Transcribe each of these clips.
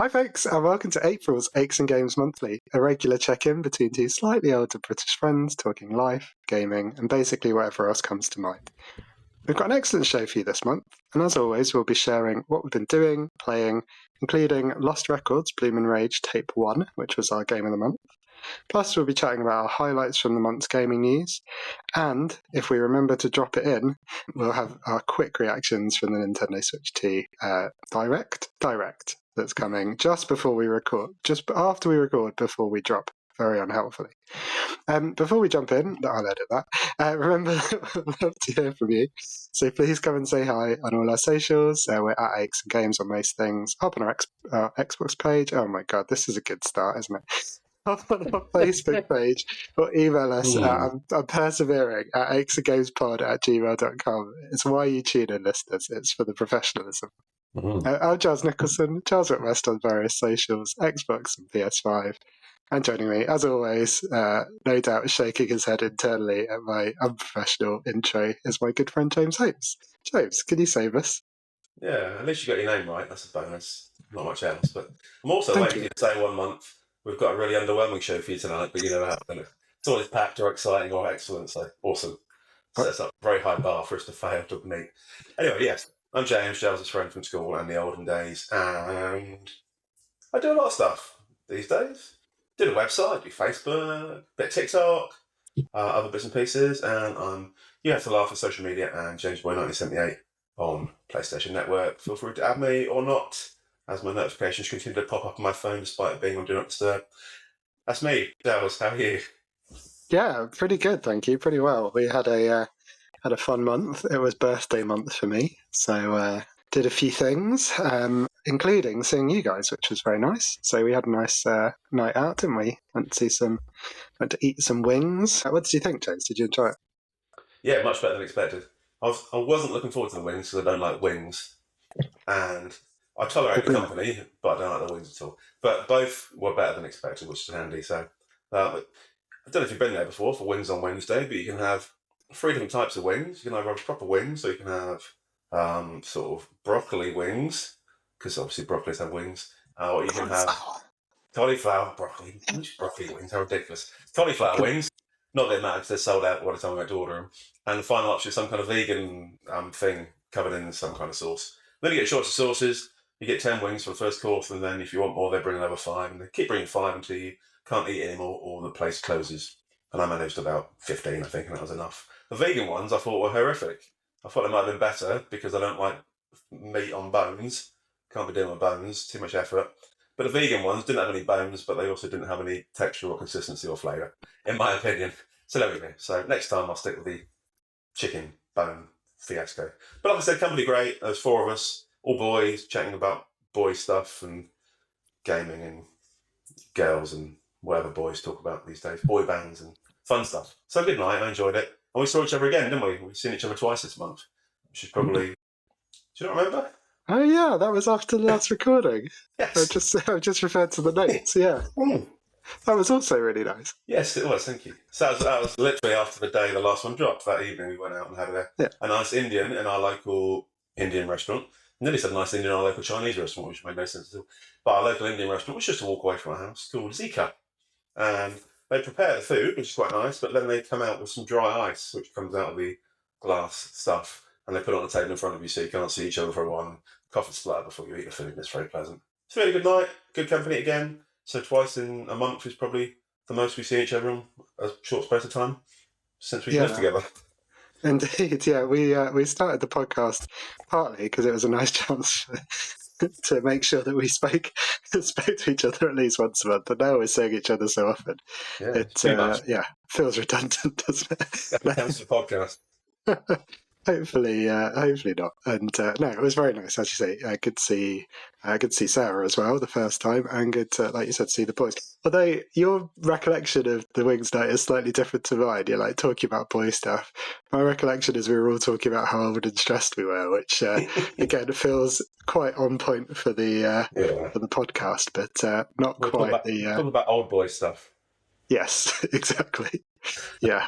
Hi folks, and welcome to April's Aches and Games Monthly, a regular check-in between two slightly older British friends talking life, gaming, and basically whatever else comes to mind. We've got an excellent show for you this month, and as always we'll be sharing what we've been doing, playing, including Lost Records Bloom and Rage Tape 1, which was our game of the month. Plus we'll be chatting about our highlights from the month's gaming news, and if we remember to drop it in, we'll have our quick reactions from the Nintendo Switch 2 Direct that's coming just before we record, just after we record, before we drop, very unhelpfully. Before we jump in, I'll edit that. Remember, we'd love to hear from you. So please come and say hi on all our socials. We're at Aches and Games on most things. Up on our Xbox page. Oh my god, this is a good start, isn't it? Up on our Facebook page, or email us I'm persevering at achesandgamespod@gmail.com. It's why you tune in, listeners. It's for the professionalism. I'm Charles Nicholson, Charles at West on various socials, Xbox and PS5. And joining me, as always, no doubt shaking his head internally at my unprofessional intro, is my good friend James Hopes. James, can you save us? Yeah, at least you got your name right. That's a bonus. Not much else. But I'm also waiting for you to say 1 month. We've got a really underwhelming show for you tonight, but you never have. It's always packed or exciting or excellent. So awesome. Sets up a very high bar for us to fail to meet. Anyway, yes, I'm James, Charles' friend from school and the olden days, and I do a lot of stuff these days. Do a website, do Facebook, bit of TikTok, other bits and pieces, and You Have to Laugh on social media and James Boy 1978 on PlayStation Network. Feel free to add me or not, as my notifications continue to pop up on my phone despite it being on Do Not Disturb. That's me, Dallas. How are you? Yeah, pretty good, thank you. Pretty well. We had a fun month. It was birthday month for me, so did a few things, including seeing you guys, which was very nice. So we had a nice night out, didn't we? Went to eat some wings. What did you think, James? Did you enjoy it? Yeah, much better than expected. I wasn't looking forward to the wings because I don't like wings, and I tolerate the company, but I don't like the wings at all. But both were better than expected, which is handy. So I don't know if you've been there before for Wings on Wednesday, but you can have 3 different types of wings. You can either have proper wings, so you can have sort of broccoli wings, because obviously broccolis have wings. Or you can have cauliflower, broccoli. Which broccoli wings? How ridiculous. Cauliflower wings. Not that it matters, they're sold out by the time I went to order them. And the final option is some kind of vegan thing covered in some kind of sauce. Then you get shorts of sauces. You get 10 wings for the first course, and then if you want more, they bring another 5. And they keep bringing 5 until you can't eat anymore or the place closes. And I managed about 15, I think, and that was enough. The vegan ones I thought were horrific. I thought they might have been better because I don't like meat on bones. Can't be doing with bones, too much effort. But the vegan ones didn't have any bones, but they also didn't have any texture or consistency or flavour, in my opinion. So there we go. So next time I'll stick with the chicken bone fiasco. But like I said, company great. There's 4 of us, all boys, chatting about boy stuff and gaming and girls and whatever boys talk about these days, boy bands and fun stuff. So good night, I enjoyed it. And we saw each other again, didn't we? We've seen each other twice this month, which is probably... Do you not remember? Oh yeah, that was after the last recording. Yes. I just referred to the notes, yeah. That was also really nice. Yes, it was, thank you. So that was literally after the day the last one dropped. That evening we went out and had a nice Indian in our local Indian restaurant. Nearly said nice Indian in our local Chinese restaurant, which made no sense at all. But our local Indian restaurant was just a walk away from our house, called Zika. And they prepare the food, which is quite nice, but then they come out with some dry ice, which comes out of the glass stuff, and they put it on the table in front of you so you can't see each other for a while, and cough and splutter before you eat the food, and it's very pleasant. It's a really good night, good company again. So twice in a month is probably the most we see each other in a short space of time since we lived together. Indeed, yeah. We started the podcast partly because it was a nice chance to make sure that we spoke to each other at least once a month. But now we're seeing each other so often, it feels redundant, doesn't it? Thanks for the podcast. Hopefully not. And no, it was very nice, as you say. Good to see Sarah as well the first time, and good to, like you said, see the boys. Although your recollection of the Wings night is slightly different to mine. You're like talking about boy stuff. My recollection is we were all talking about how old and stressed we were, which again feels quite on point for the podcast, but not quite talking about old boy stuff. Yes, exactly. Yeah,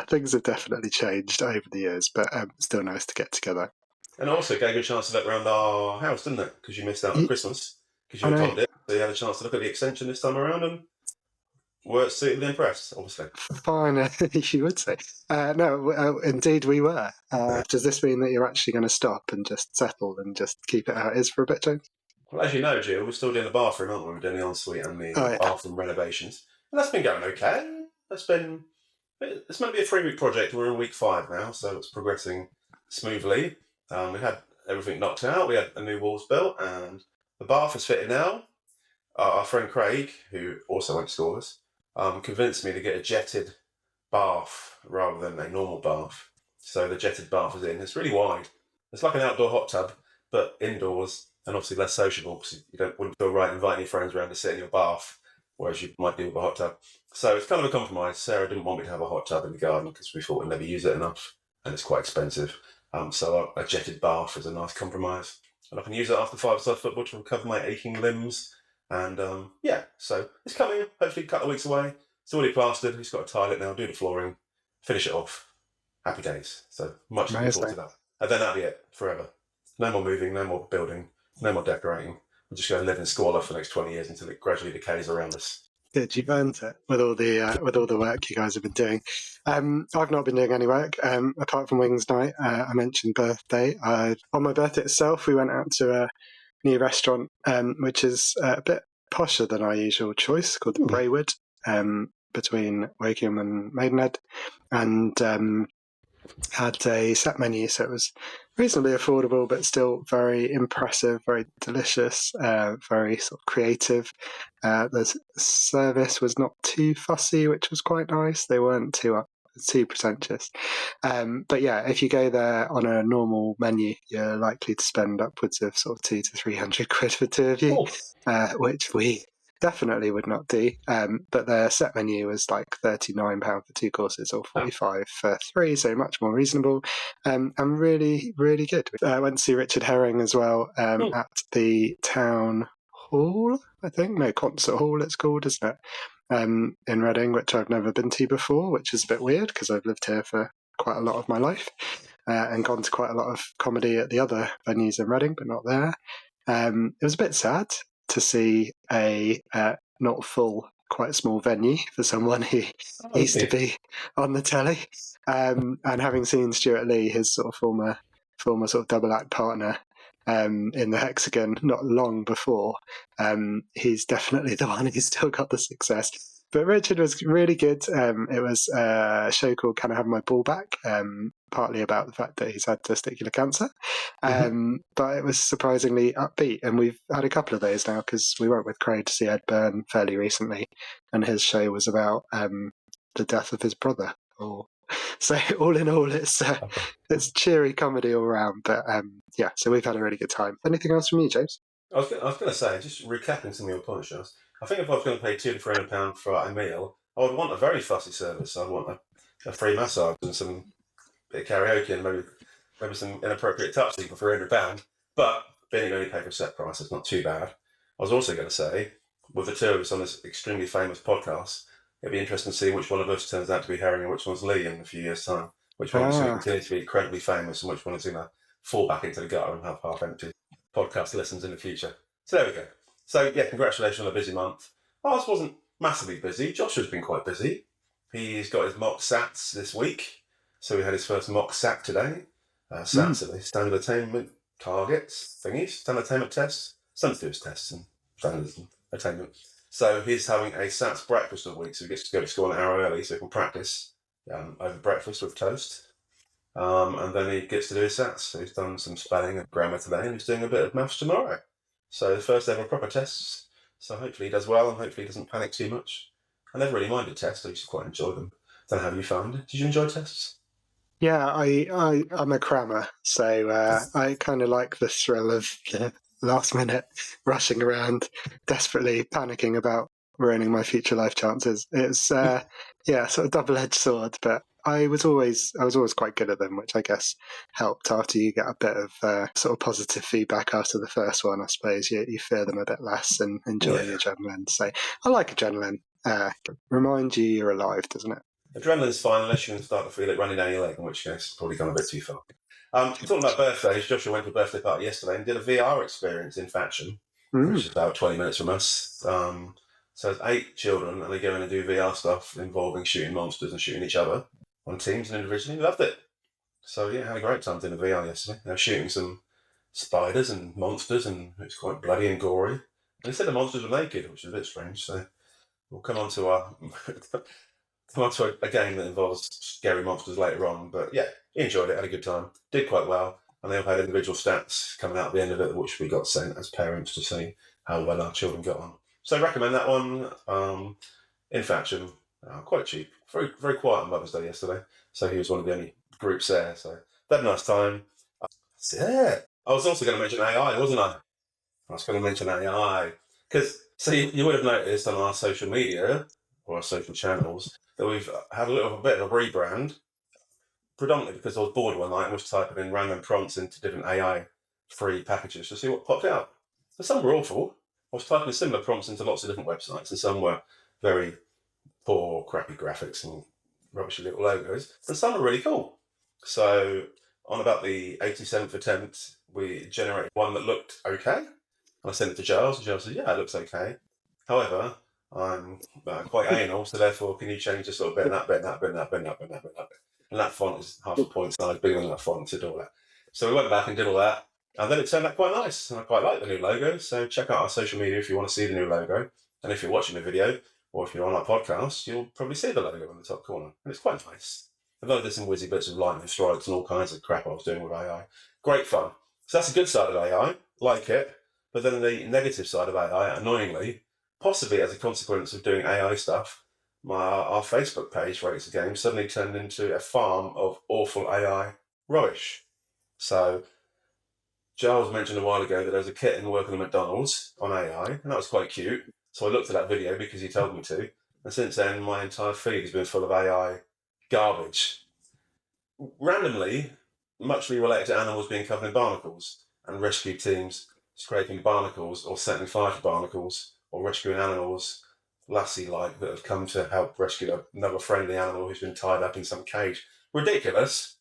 things have definitely changed over the years, but still nice to get together. And also gave you a chance to look around our house, didn't it? Because you missed out on Christmas, because you were told it. So you had a chance to look at the extension this time around and were suitably impressed, obviously. Fine, you would say. No, indeed we were. Does this mean that you're actually going to stop and just settle and just keep it how it is for a bit, James? Well, as you know, Jill, we're still doing the bathroom, aren't we? We're doing the ensuite and the bathroom renovations. And that's been going okay. It's meant to be a 3-week project. We're in week 5 now, so it's progressing smoothly. We had everything knocked out. We had a new walls built, and the bath is fitted now. Our friend Craig, who also went to school with us, convinced me to get a jetted bath rather than a normal bath. So the jetted bath is in. It's really wide. It's like an outdoor hot tub, but indoors, and obviously less sociable because you wouldn't feel right inviting your friends around to sit in your bath, whereas you might do with a hot tub. So it's kind of a compromise. Sarah didn't want me to have a hot tub in the garden because we thought we'd never use it enough, and it's quite expensive. So a jetted bath is a nice compromise. And I can use it after 5-a-side football to recover my aching limbs. And so it's coming, hopefully a couple of weeks away. It's already plastered. He's got to tile it now, do the flooring, finish it off. Happy days. So much looking forward to that. And then that'll be it forever. No more moving, no more building, no more decorating. We're just going to live in squalor for the next 20 years until it gradually decays around us. Good, you've earned it with all the work you guys have been doing. I've not been doing any work apart from Wings Night. I mentioned birthday. On my birthday itself, we went out to a new restaurant, which is a bit posher than our usual choice, called the Braywood, between Wakeham and Maidenhead, and had a set menu, so it was reasonably affordable, but still very impressive, very delicious, very sort of creative. The service was not too fussy, which was quite nice. They weren't too pretentious. But yeah, if you go there on a normal menu, you're likely to spend upwards of sort of 200 to 300 quid for 2 of you, which we definitely would not do. But their set menu was like £39 for 2 courses or £45 for 3, so much more reasonable, and really, really good. I went to see Richard Herring as well at the Town Hall, I think. No, Concert Hall it's called, isn't it? In Reading, which I've never been to before, which is a bit weird because I've lived here for quite a lot of my life and gone to quite a lot of comedy at the other venues in Reading, but not there. It was a bit sad to see a not full, quite small venue for someone who used to be on the telly. And having seen Stuart Lee, his sort of former sort of double act partner, in the Hexagon not long before, he's definitely the one who's still got the success. But Richard was really good. It was a show called Can I Have My Ball Back? Partly about the fact that he's had testicular cancer. But it was surprisingly upbeat. And we've had a couple of those now because we went with Craig to see Ed Byrne fairly recently. And his show was about the death of his brother. So all in all, it's cheery comedy all around. But yeah, so we've had a really good time. Anything else from you, James? I was going to say, just recapping some of your points, Charles, I think if I was going to pay £200 to £300 for a meal, I would want a very fussy service. I'd want a free massage and some bit of karaoke and maybe some inappropriate touching for £300. But being only pay for a set price, it's not too bad. I was also going to say, with the two of us on this extremely famous podcast, it'd be interesting to see which one of us turns out to be Herring and which one's Lee in a few years' time. Which one is going to continue to be incredibly famous and which one is going to fall back into the gutter and have half-empty podcast listens in the future. So there we go. So yeah, congratulations on a busy month. Ours wasn't massively busy. Joshua's been quite busy. He's got his mock SATs this week. So we had his first mock SAT today. SATs are the standard attainment targets, thingies, standard attainment tests. Some do his tests and standards and attainment. So he's having a SATs breakfast of the week, so he gets to go to school an hour early so he can practice over breakfast with toast. And then he gets to do his SATs. So he's done some spelling and grammar today and he's doing a bit of maths tomorrow. So the first ever proper tests. So hopefully he does well and hopefully he doesn't panic too much. I never really minded tests. I used to quite enjoy them. Don't know how you found it. Did you enjoy tests? Yeah, I'm a crammer, so I kind of like the thrill of the last minute rushing around, desperately panicking about ruining my future life chances. It's sort of double-edged sword, but I was always quite good at them, which I guess helped after you get a bit of sort of positive feedback after the first one. I suppose you fear them a bit less and enjoy the adrenaline. So I like adrenaline. Remind you you're alive, doesn't it? Adrenaline's fine unless you can start to feel it running down your leg, in which case it's probably gone a bit too far. Talking about birthdays, Joshua went to a birthday party yesterday and did a VR experience in fashion. which is about 20 minutes from us. So it's 8 children, and they go in and do VR stuff involving shooting monsters and shooting each other on teams and individually. Loved it. So yeah, had a great time doing the VR yesterday. They were shooting some spiders and monsters, and it was quite bloody and gory. And they said the monsters were naked, which is a bit strange. So we'll come on to our come on to a game that involves scary monsters later on. But yeah, he enjoyed it, had a good time, did quite well, and they all had individual stats coming out at the end of it, which we got sent as parents to see how well our children got on. So I recommend that one. In Faction, quite cheap, very very quiet on Mother's Day yesterday. So he was one of the only groups there. So they had a nice time. Yeah, I was also going to mention AI, wasn't I? I was going to mention AI because you would have noticed on our social media or our social channels that we've had a little bit of a rebrand, predominantly because I was bored one night and was typing in random prompts into different AI free packages to see what popped out. So some were awful. I was typing similar prompts into lots of different websites, and some were very poor, crappy graphics and rubbishy little logos, and some were really cool. So on about the 87th attempt, we generated one that looked okay. I sent it to Giles, and Giles said, yeah, it looks okay. However, I'm quite anal, so therefore, can you change this little bit, and that bit, and that bit, and that bit, and that bit, and that bit, and that bit? And that font is half a point size bigger than that font, to do all that. So we went back and did all that, and then it turned out quite nice, and I quite like the new logo. So check out our social media if you want to see the new logo. And if you're watching the video, or if you're on our podcast, you'll probably see the logo in the top corner. And it's quite nice. Although there's some whizzy bits of lightning strikes and all kinds of crap I was doing with AI. Great fun. So that's the good side of AI, like it. But then the negative side of AI, annoyingly, possibly as a consequence of doing AI stuff, our Facebook page, Rates the Game, suddenly turned into a farm of awful AI rubbish. So Giles mentioned a while ago that there was a kitten working at McDonald's on AI, and that was quite cute. So I looked at that video because he told me to. And since then, my entire feed has been full of AI garbage. Randomly, muchly related to animals being covered in barnacles and rescue teams scraping barnacles or setting fire to barnacles or rescuing animals, lassie-like, that have come to help rescue another friendly animal who's been tied up in some cage. Ridiculous.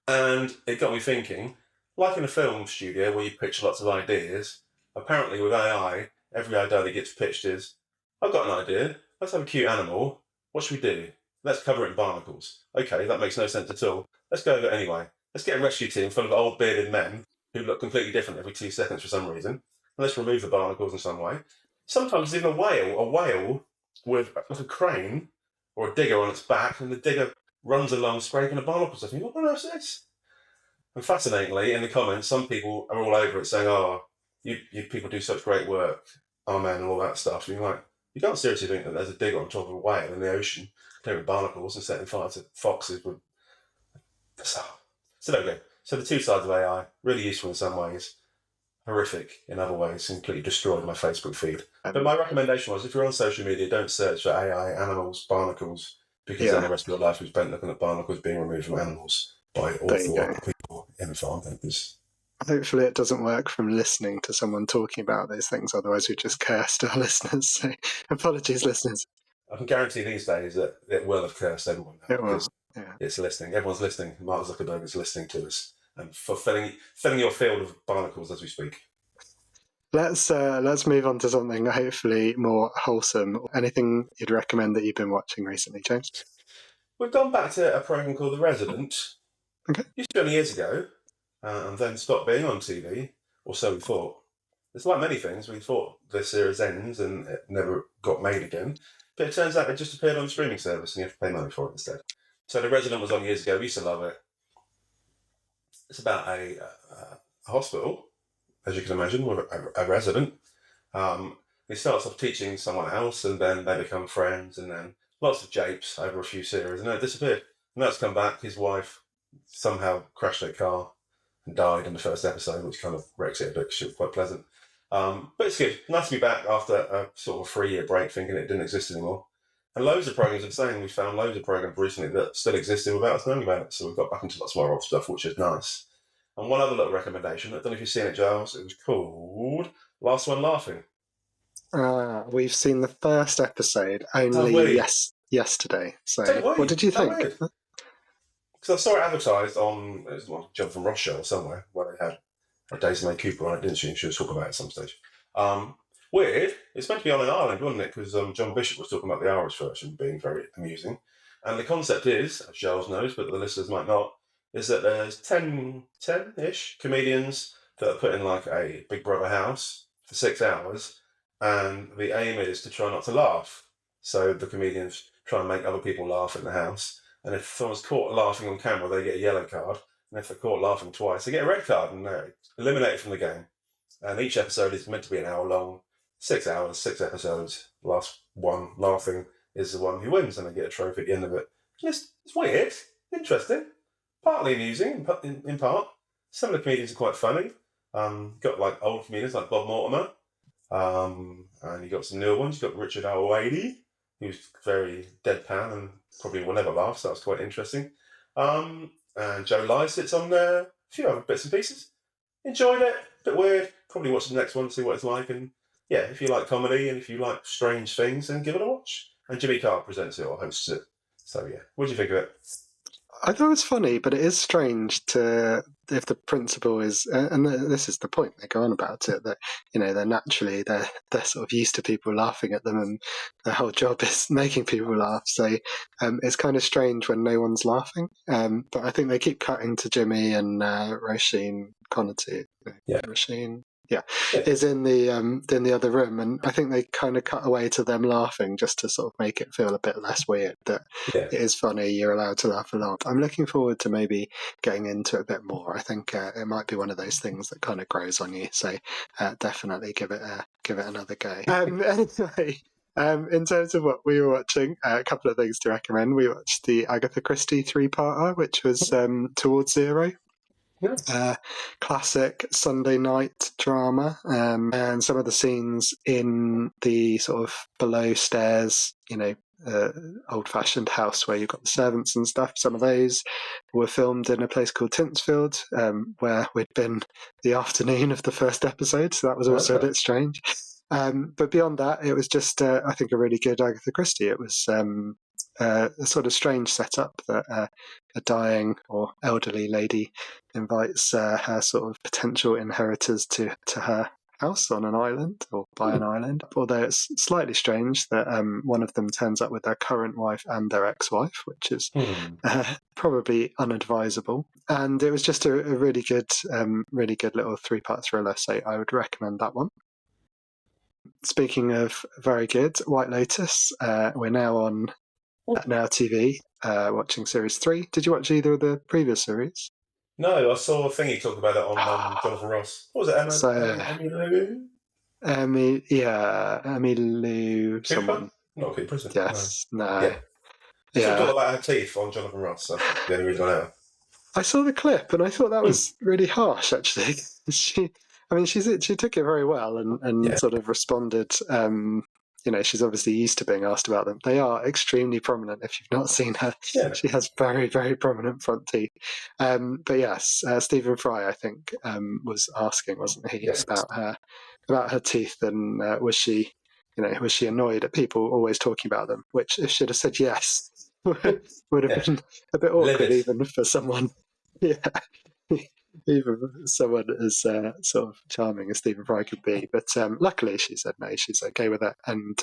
And it got me thinking, like in a film studio where you pitch lots of ideas, apparently with AI, every idea that gets pitched is, I've got an idea, let's have a cute animal, what should we do? Let's cover it in barnacles. Okay, that makes no sense at all. Let's go with it anyway. Let's get a rescue team full of old bearded men who look completely different every 2 seconds for some reason. And let's remove the barnacles in some way. Sometimes even a whale with a crane or a digger on its back, and the digger runs along scraping the barnacles. I think, what on earth is this? And fascinatingly, in the comments, some people are all over it saying, oh, you people do such great work, amen, and all that stuff. And you're like, you can't seriously think that there's a digger on top of a whale in the ocean clearing barnacles and setting fire to foxes with... So there we go. So the two sides of AI, really useful in some ways, horrific in other ways, completely destroyed my Facebook feed. But my recommendation was, if you're on social media, don't search for AI, animals, barnacles, because then the rest of your life is spent looking at barnacles being removed from animals by awful people in farm papers. Hopefully it doesn't work from listening to someone talking about those things, otherwise we just cursed our listeners. So apologies, listeners. I can guarantee these days that it will have cursed everyone now, because yeah. It's listening. Everyone's listening. Mark Zuckerberg is listening to us and for filling your field of barnacles as we speak. Let's move on to something hopefully more wholesome. Anything you'd recommend that you've been watching recently, James? We've gone back to a program called The Resident. Okay. Used to be only years ago, and then stopped being on TV, or so we thought. It's like many things. We thought the series ends and it never got made again, but it turns out it just appeared on a streaming service and you have to pay money for it instead. So The Resident was on years ago. We used to love it. It's about a hospital, as you can imagine, with a resident. He starts off teaching someone else, and then they become friends, and then lots of japes over a few series, and then it disappeared. And that's come back. His wife somehow crashed her car and died in the first episode, which kind of wrecks it a bit because she was quite pleasant. But it's good. Nice to be back after a sort of 3-year break thinking it didn't exist anymore. And loads of programs are the same. We found loads of programs recently that still existed without us knowing about it. So we've got back into lots more old stuff, which is nice. And one other little recommendation, I don't know if you've seen it, Giles, it was called Last One Laughing. We've seen the first episode only yesterday. So what did you think? Because I saw it advertised on, it was Jonathan Ross show or somewhere, where they had a Daisy May Cooper on it, didn't she? And she was talking about it at some stage. Weird. It's meant to be on an island, wasn't it? Because John Bishop was talking about the Irish version being very amusing. And the concept is, as Charles knows, but the listeners might not, is that there's 10-ish comedians that are put in like a Big Brother house for 6 hours, and the aim is to try not to laugh. So the comedians try and make other people laugh in the house, and if someone's caught laughing on camera, they get a yellow card, and if they're caught laughing twice, they get a red card, and they're eliminated from the game. And each episode is meant to be an hour long, 6 hours, 6 episodes. Last one laughing is the one who wins, and they get a trophy at the end of it. It's weird, interesting, partly amusing in part. Some of the comedians are quite funny. Got like old comedians like Bob Mortimer, and you got some newer ones. You got Richard Ayoade, who's very deadpan and probably will never laugh. So that's quite interesting. And Joe Lai sits on there. A few other bits and pieces. Enjoyed it. Bit weird. Probably watch the next one, see what it's like. And yeah, if you like comedy and if you like strange things, then give it a watch. And Jimmy Carr presents it or hosts it. So yeah, what do you think of it? I thought it was funny, but it is strange if the principle is, and this is the point they go on about it, that they're sort of used to people laughing at them, and their whole job is making people laugh. So it's kind of strange when no one's laughing. But I think they keep cutting to Jimmy and Roisin Conaty. Yeah. Roisin. Yeah, is in the other room, and I think they kind of cut away to them laughing just to sort of make it feel a bit less weird. That it is funny, you're allowed to laugh a lot. I'm looking forward to maybe getting into it a bit more. I think it might be one of those things that kind of grows on you. So definitely give it another go. Anyway. In terms of what we were watching, a couple of things to recommend. We watched the Agatha Christie 3-parter, which was Towards Zero. Classic Sunday night drama, and some of the scenes in the sort of below stairs, old-fashioned house where you've got the servants and stuff. Some of those were filmed in a place called Tinsfield, where we'd been the afternoon of the first episode, so that was also a bit strange. But beyond that, it was just, I think, a really good Agatha Christie. It was a sort of strange setup that a dying or elderly lady invites her sort of potential inheritors to her house on an island or by an island, although it's slightly strange that one of them turns up with their current wife and their ex-wife, which is probably unadvisable. And it was just a really good little 3-part thriller, so I would recommend that one. Speaking of very good, White Lotus, we're now on Now TV, watching series 3. Did you watch either of the previous series? No, I saw a thingy talk about it on Jonathan Ross. What was it, Emmy Lou, someone. Not Pete Prison. Yes, no. She talked about her teeth on Jonathan Ross. That's the only reason I know. I saw the clip and I thought that was really harsh, actually. She took it very well and sort of responded. She's obviously used to being asked about them. They are extremely prominent. If you've not seen her, she has very, very prominent front teeth. But yes, Stephen Fry, I think, was asking, wasn't he, about her teeth, and was she annoyed at people always talking about them? Which, if she'd have said yes, would have been a bit awkward, even for someone. Yeah. Even someone as sort of charming as Stephen Fry could be, but luckily she said no, she's okay with it, and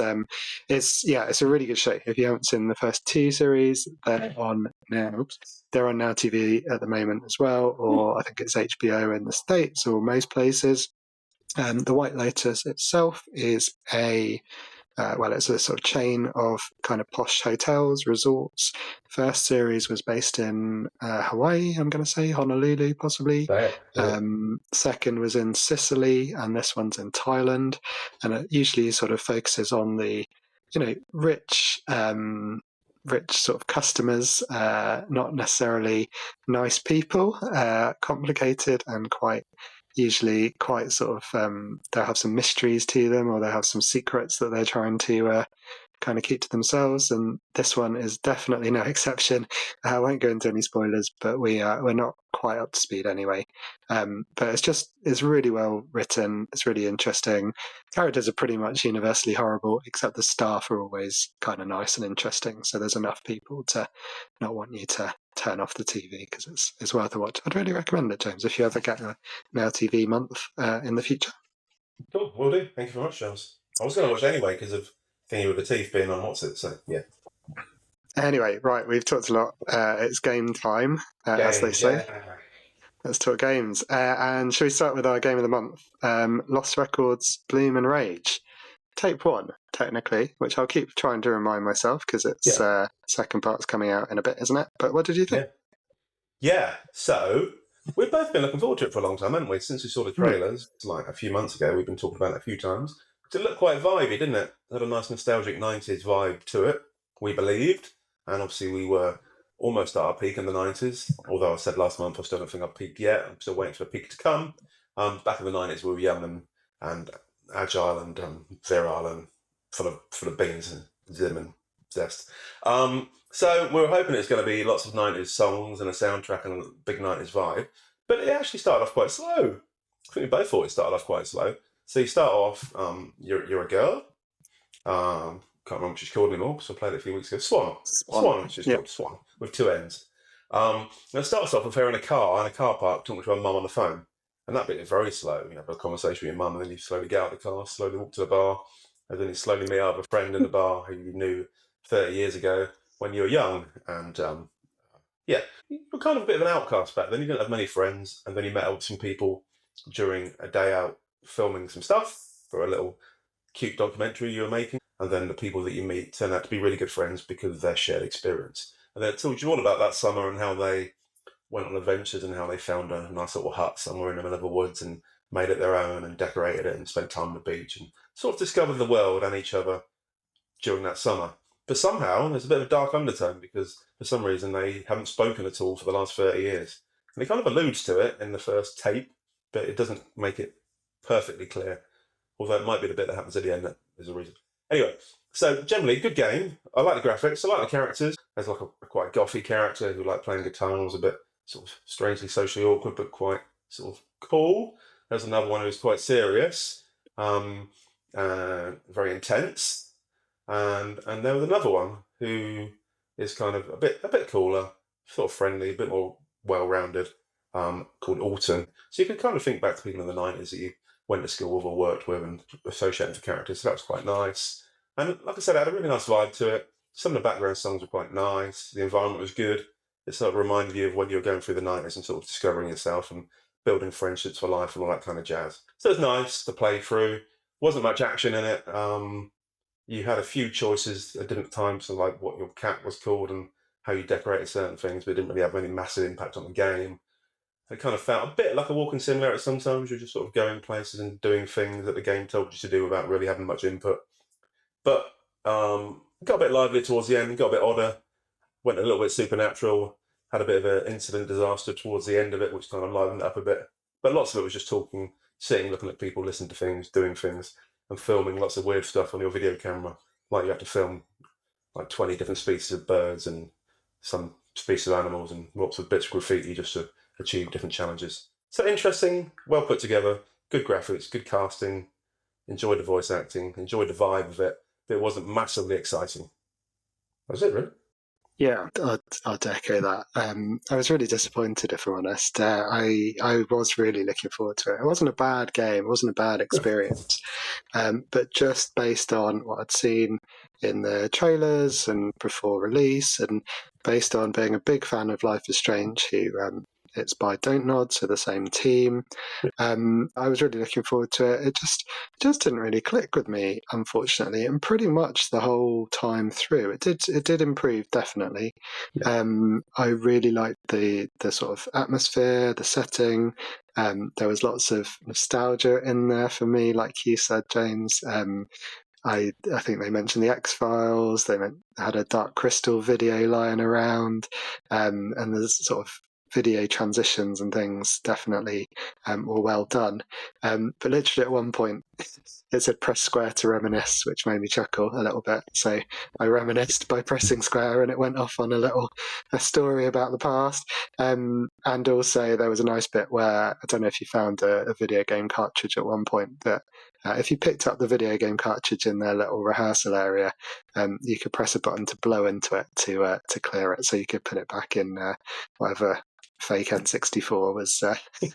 it's a really good show. If you haven't seen the first 2 series, they're on now. They're on Now TV at the moment as well, or I think it's HBO in the States or most places. The White Lotus itself is it's a sort of chain of kind of posh hotels, resorts. First series was based in Hawaii, I'm going to say, Honolulu, possibly. Second was in Sicily, and this one's in Thailand. And it usually sort of focuses on the, rich sort of customers, not necessarily nice people, complicated and usually quite sort of, they'll have some mysteries to them, or they'll have some secrets that they're trying to kind of keep to themselves. And this one is definitely no exception. I won't go into any spoilers, but we're not quite up to speed anyway. But it's really well written. It's really interesting. Characters are pretty much universally horrible, except the staff are always kind of nice and interesting. So there's enough people to not want you to turn off the TV, because it's worth a watch. I'd really recommend it, James, if you ever get a Now TV month in the future. Cool, will do. Thank you very much, James. I was going to watch anyway because of Thingy with the Teeth being on What's It, so yeah. Anyway, right, we've talked a lot. It's game time, as they Games, say. yeah. Let's talk games. And shall we start with our game of the month? Lost Records, Bloom and Rage. Tape 1, technically, which I'll keep trying to remind myself because it's Yeah. second part's coming out in a bit, isn't it? But what did you think? Yeah, so we've both been looking forward to it for a long time, haven't we? Since we saw the trailers, like a few months ago, we've been talking about it a few times. It looked quite vibey, didn't it? It had a nice nostalgic 90s vibe to it, we believed. And obviously we were almost at our peak in the 90s, although I said last month I still don't think I've peaked yet. I'm still waiting for the peak to come. Back in the 90s we were young and agile and virile and full of beans and zim and zest. So we were hoping it's going to be lots of 90s songs and a soundtrack and a big 90s vibe, but it actually started off quite slow. I think we both thought it started off quite slow. So you start off, you're a girl. Can't remember what she's called anymore because I played it a few weeks ago. Swan. She's called Swan with two N's. And it starts off with her in a car park talking to her mum on the phone. And that bit is very slow. You have a conversation with your mum, and then you slowly get out of the car, slowly walk to the bar, and then you slowly meet up with a friend in the bar who you knew 30 years ago when you were young. And yeah, you were kind of a bit of an outcast back then. You didn't have many friends, and then you met up with some people during a day out filming some stuff for a little cute documentary you were making. And then the people that you meet turn out to be really good friends because of their shared experience. And then it told you all about that summer and how they went on adventures and how they found a nice little hut somewhere in the middle of the woods and made it their own and decorated it and spent time on the beach and sort of discovered the world and each other during that summer. But somehow there's a bit of a dark undertone because for some reason they haven't spoken at all for the last 30 years. And it kind of alludes to it in the first tape, but it doesn't make it perfectly clear. Although it might be the bit that happens at the end that is a reason. Anyway, so generally, good game. I like the graphics. I like the characters. There's like a quite gothy character who like playing guitar and was a bit sort of strangely socially awkward, but quite sort of cool. There's another one who's quite serious, very intense, and there was another one who is kind of a bit cooler, sort of friendly, a bit more well-rounded, called Alton. So you can kind of think back to people in the 90s that you went to school with or worked with and associated with characters. So that was quite nice. And like I said, it had a really nice vibe to it. Some of the background songs were quite nice. The environment was good. It sort of reminded you of when you were going through the 90s and sort of discovering yourself and building friendships for life and all that kind of jazz. So it was nice to play through. Wasn't much action in it. You had a few choices at different times, so like what your cat was called and how you decorated certain things, but it didn't really have any massive impact on the game. It kind of felt a bit like a walking simulator sometimes. You're just sort of going places and doing things that the game told you to do without really having much input. But got a bit lively towards the end, got a bit odder, went a little bit supernatural, had a bit of an incident disaster towards the end of it, which kind of livened it up a bit. But lots of it was just talking, sitting, looking at people, listening to things, doing things, and filming lots of weird stuff on your video camera. Like you have to film like 20 different species of birds and some species of animals and lots of bits of graffiti just to achieve different challenges. So interesting, well put together, good graphics, good casting, enjoyed the voice acting, enjoyed the vibe of it, but it wasn't massively exciting. That was it, really. Yeah, I'd echo that. I was really disappointed, if I'm honest. I was really looking forward to it. It wasn't a bad game. It wasn't a bad experience. But just based on what I'd seen in the trailers and before release, and based on being a big fan of Life is Strange, who it's by Don't Nod, so the same team. I was really looking forward to it. It just didn't really click with me, unfortunately, and pretty much the whole time through. It did improve, definitely. Yeah. I really liked the sort of atmosphere, the setting. There was lots of nostalgia in there for me, like you said, James. I think they mentioned the X-Files. They had a Dark Crystal video lying around, and there's sort of video transitions and things definitely were well done. But literally at one point, it said press square to reminisce, which made me chuckle a little bit. So I reminisced by pressing square, and it went off on a story about the past. And also there was a nice bit where, I don't know if you found a video game cartridge at one point, that if you picked up the video game cartridge in their little rehearsal area, you could press a button to blow into it to clear it, so you could put it back in whatever fake N64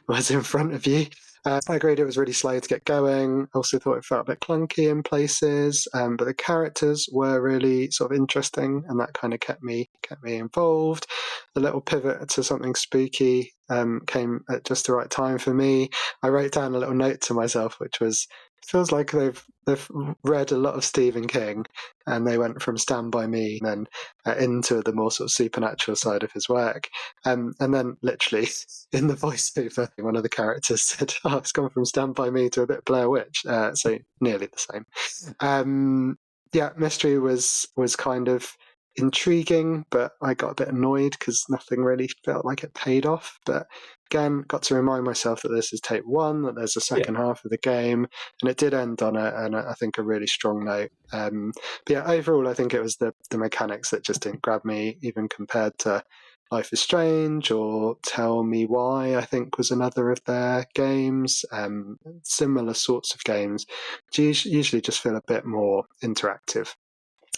was in front of you. I agreed it was really slow to get going. Also thought it felt a bit clunky in places, but the characters were really sort of interesting, and that kind of kept me involved. The little pivot to something spooky came at just the right time for me. I wrote down a little note to myself, which was, it feels like they've read a lot of Stephen King, and they went from Stand By Me and then into the more sort of supernatural side of his work. And then literally in the voiceover, one of the characters said, "Oh, it's gone from Stand By Me to a bit Blair Witch," so nearly the same. Yeah, mystery was kind of intriguing, but I got a bit annoyed because nothing really felt like it paid off. But again, got to remind myself that this is tape one, that there's a second half of the game, and it did end on I think a really strong note. But yeah, overall, I think it was the mechanics that just didn't grab me, even compared to Life is Strange or Tell Me Why, I think was another of their games. Similar sorts of games, which usually just feel a bit more interactive.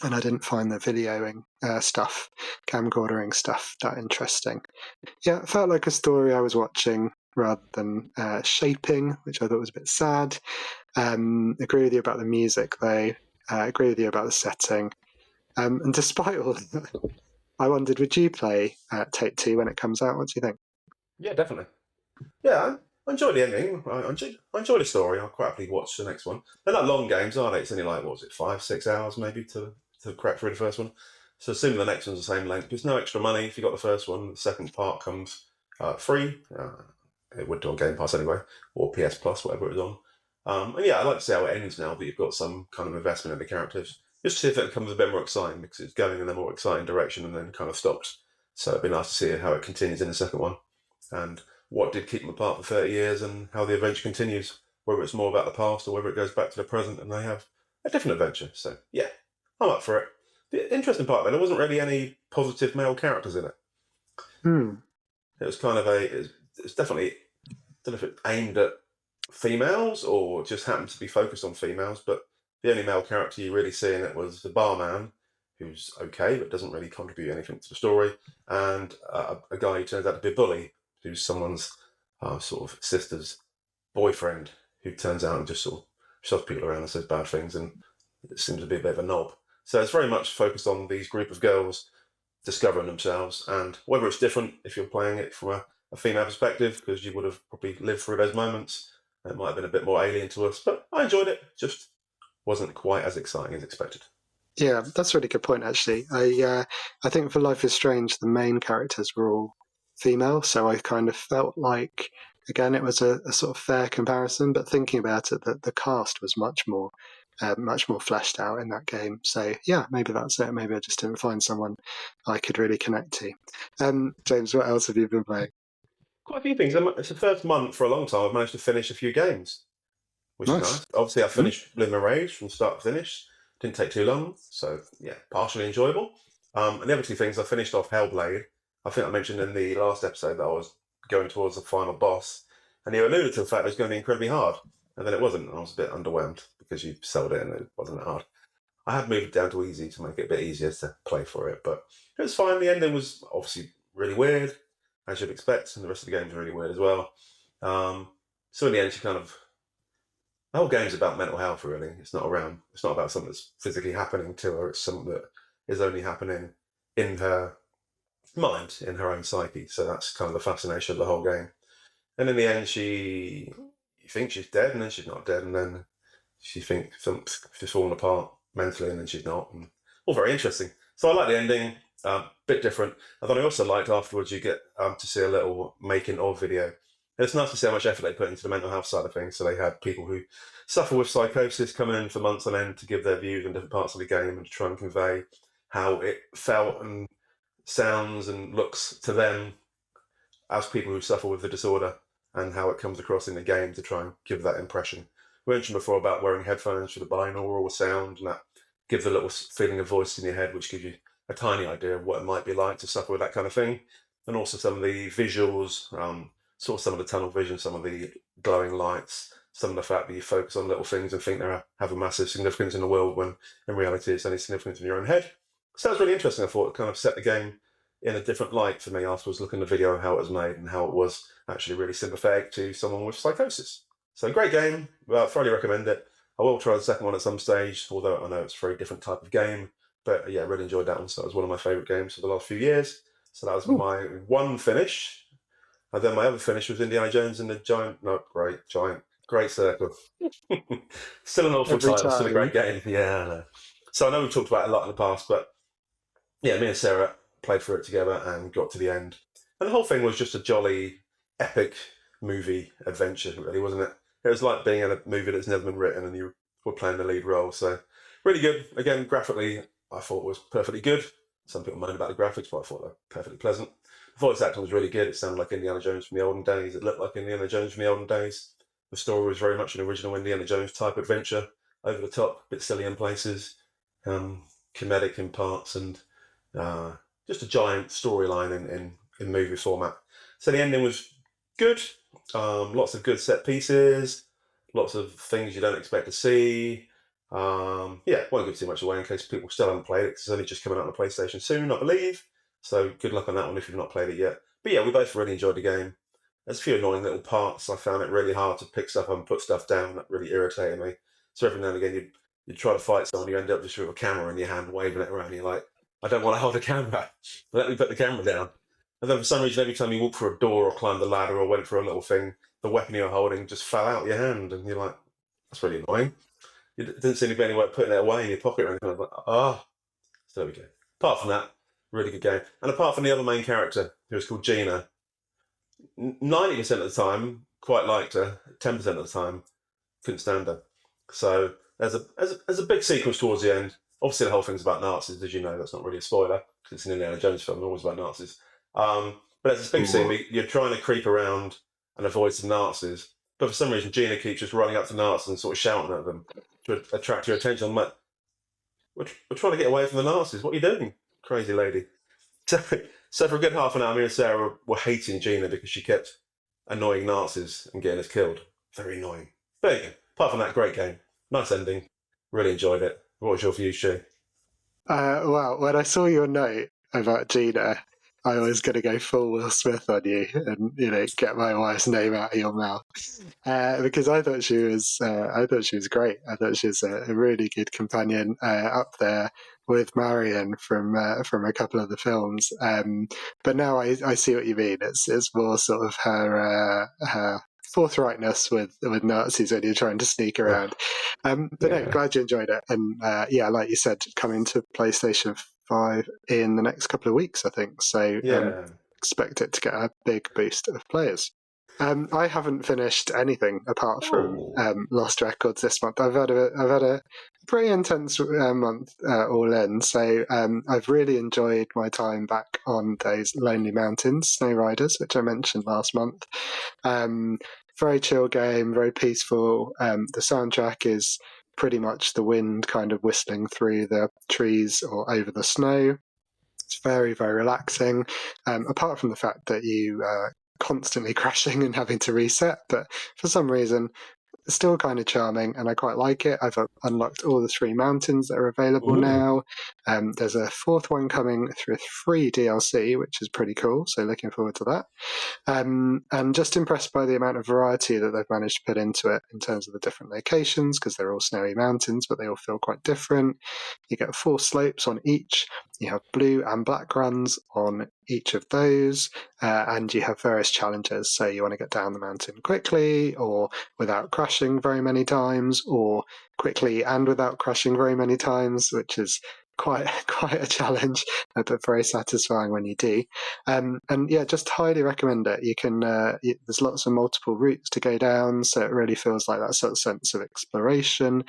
And I didn't find the videoing stuff, camcordering stuff, that interesting. Yeah, it felt like a story I was watching rather than shaping, which I thought was a bit sad. Agree with you about the music, though. Agree with you about the setting. And despite all that, I wondered, would you play Take Two when it comes out? What do you think? Yeah, definitely. Yeah, I enjoyed the ending. I enjoyed the story. I'll quite happily watch the next one. They're not long games, are they? It's only like, what was it, 5-6 hours maybe to crack through the first one. So assuming the next one's the same length, there's no extra money if you got the first one. The second part comes free. It would do on Game Pass anyway, or PS Plus, whatever it was on. And yeah, I'd like to see how it ends now that you've got some kind of investment in the characters. Just to see if it becomes a bit more exciting, because it's going in a more exciting direction and then kind of stops. So it'd be nice to see how it continues in the second one. And what did keep them apart for 30 years and how the adventure continues, whether it's more about the past or whether it goes back to the present and they have a different adventure. So, yeah, I'm up for it. The interesting part, there wasn't really any positive male characters in it. It was kind of it's definitely, I don't know if it aimed at females or just happened to be focused on females, but the only male character you really see in it was the barman, who's okay but doesn't really contribute anything to the story, and a guy who turns out to be a bully, who's someone's sort of sister's boyfriend, who turns out and just sort of shoves people around and says bad things, and it seems to be a bit of a knob. So it's very much focused on these group of girls discovering themselves, and whether it's different if you're playing it from a female perspective, because you would have probably lived through those moments. It might have been a bit more alien to us, but I enjoyed it. Just wasn't quite as exciting as expected. Yeah, that's a really good point, actually. I think for Life is Strange, the main characters were all female, so I kind of felt like, again, it was a sort of fair comparison. But thinking about it, that the cast was much more fleshed out in that game. So yeah, maybe that's it. Maybe I just didn't find someone I could really connect to. James, what else have you been playing? Quite a few things. It's the first month for a long time I've managed to finish a few games, which is nice. Obviously, I finished Bloom and Rage from start to finish. Didn't take too long, so yeah, partially enjoyable. And the other two things, I finished off Hellblade. I think I mentioned in the last episode that I was going towards the final boss, and you alluded to the fact it was going to be incredibly hard, and then it wasn't, and I was a bit underwhelmed because you sold it and it wasn't that hard. I had moved it down to easy to make it a bit easier to play for it, but it was fine. The ending was obviously really weird, as you'd expect, and the rest of the game was really weird as well. So in the end, the whole game's about mental health, really. It's not about something that's physically happening to her. It's something that is only happening in her mind, in her own psyche. So that's kind of the fascination of the whole game. And in the end, you think she's dead, and then she's not dead, and then she thinks she's fallen apart mentally, and then she's not. And all very interesting. So I like the ending. Bit different. And then I also liked afterwards you get to see a little making of video. And it's nice to see how much effort they put into the mental health side of things. So they had people who suffer with psychosis coming in for months on end to give their views on different parts of the game and to try and convey how it felt and sounds and looks to them as people who suffer with the disorder, and how it comes across in the game to try and give that impression. We mentioned before about wearing headphones for the binaural sound, and that gives a little feeling of voice in your head, which gives you a tiny idea of what it might be like to suffer with that kind of thing. And also some of the visuals, sort of some of the tunnel vision, some of the glowing lights, some of the fact that you focus on little things and think they have a massive significance in the world when in reality it's only significant in your own head. So that was really interesting. I thought it kind of set the game in a different light for me afterwards, looking at the video of how it was made and how it was actually really sympathetic to someone with psychosis. So great game. Well, thoroughly recommend it. I will try the second one at some stage, although I know it's a very different type of game. But yeah, I really enjoyed that one. So that was one of my favourite games for the last few years. So that was my one finish. And then my other finish was Indiana Jones and the Great Circle. Still an awful Every title, still a great time. game. Yeah, I know. So I know we've talked about it a lot in the past, but yeah, me and Sarah played through it together and got to the end. And the whole thing was just a jolly, epic movie adventure, really, wasn't it? It was like being in a movie that's never been written and you were playing the lead role. So really good. Again, graphically, I thought it was perfectly good. Some people moan about the graphics, but I thought they were perfectly pleasant. The voice acting was really good. It sounded like Indiana Jones from the olden days. It looked like Indiana Jones from the olden days. The story was very much an original Indiana Jones type adventure, over the top, a bit silly in places, comedic in parts, and just a giant storyline in movie format. So the ending was good. Lots of good set pieces, lots of things you don't expect to see. Yeah, won't give too much away in case people still haven't played it, because it's only just coming out on the PlayStation soon, I believe. So good luck on that one if you've not played it yet. But yeah, we both really enjoyed the game. There's a few annoying little parts. I found it really hard to pick stuff up and put stuff down. That really irritated me. So every now and again, you'd try to fight someone, you end up just with a camera in your hand, waving it around. You're like, I don't want to hold a camera. Let me put the camera down. And then for some reason, every time you walked through a door or climbed a ladder or went for a little thing, the weapon you were holding just fell out your hand. And you're like, that's really annoying. You didn't seem to be any way of putting it away in your pocket or anything. I was like, so there we go. Apart from that, really good game. And apart from the other main character, who was called Gina, 90% of the time, quite liked her. 10% of the time, couldn't stand her. So there's a big sequence towards the end. Obviously, the whole thing's about Nazis, as you know. That's not really a spoiler, because it's an Indiana Jones film. They're always about Nazis. But there's this big scene where you're trying to creep around and avoid some Nazis. But for some reason, Gina keeps just running up to Nazis and sort of shouting at them to attract your attention. I'm like, we're trying to get away from the Nazis. What are you doing, crazy lady? So for a good half an hour, me and Sarah were hating Gina because she kept annoying Nazis and getting us killed. Very annoying. There you go. Apart from that, great game. Nice ending. Really enjoyed it. What was your view, Stu? Well, when I saw your note about Gina, I was going to go full Will Smith on you and get my wife's name out of your mouth because I thought she was great. I thought she was a really good companion up there with Marion from a couple of the films. But now I see what you mean. It's more sort of her forthrightness with Nazis when you're trying to sneak around. But no, glad you enjoyed it. And yeah, like you said, coming to PlayStation 5 in the next couple of weeks, I think. So expect it to get a big boost of players. I haven't finished anything apart from Lost Records this month. I've had a pretty intense month all in. So I've really enjoyed my time back on those Lonely Mountains Snow Riders, which I mentioned last month. Very chill game, very peaceful. The soundtrack is pretty much the wind kind of whistling through the trees or over the snow. It's very, very relaxing, apart from the fact that you are constantly crashing and having to reset. But for some reason, it's still kind of charming, and I quite like it. I've unlocked all the 3 mountains that are available now. There's a 4th one coming through free DLC, which is pretty cool. So looking forward to that. And just impressed by the amount of variety that they've managed to put into it in terms of the different locations, because they're all snowy mountains, but they all feel quite different. You get 4 slopes on each. You have blue and black runs on each of those, and you have various challenges. So you want to get down the mountain quickly, or without crashing very many times, or quickly and without crashing very many times, which is quite a challenge, but very satisfying when you do. And yeah, just highly recommend it. You can there's lots of multiple routes to go down, so it really feels like that sort of sense of exploration.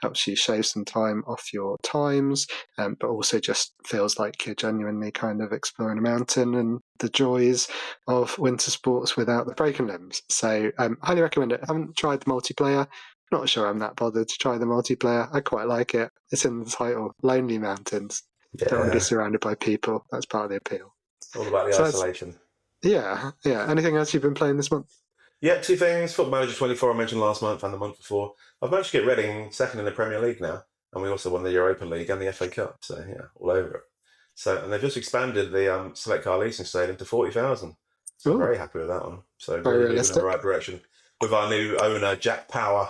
Helps you shave some time off your times, but also just feels like you're genuinely kind of exploring a mountain and the joys of winter sports without the broken limbs. So highly recommend it. I haven't tried the multiplayer. Not sure I'm that bothered to try the multiplayer. I quite like it. It's in the title, Lonely Mountains. Don't want to be surrounded by people. That's part of the appeal. All about the isolation. Yeah. Anything else you've been playing this month? Yeah, 2 things. Football Manager 24 I mentioned last month and the month before. I've managed to get Reading second in the Premier League now, and we also won the Europa League and the FA Cup. So yeah, all over it. So, and they've just expanded the select car leasing stadium to 40,000. So I'm very happy with that one. So really moving in the right direction. with our new owner, Jack Power,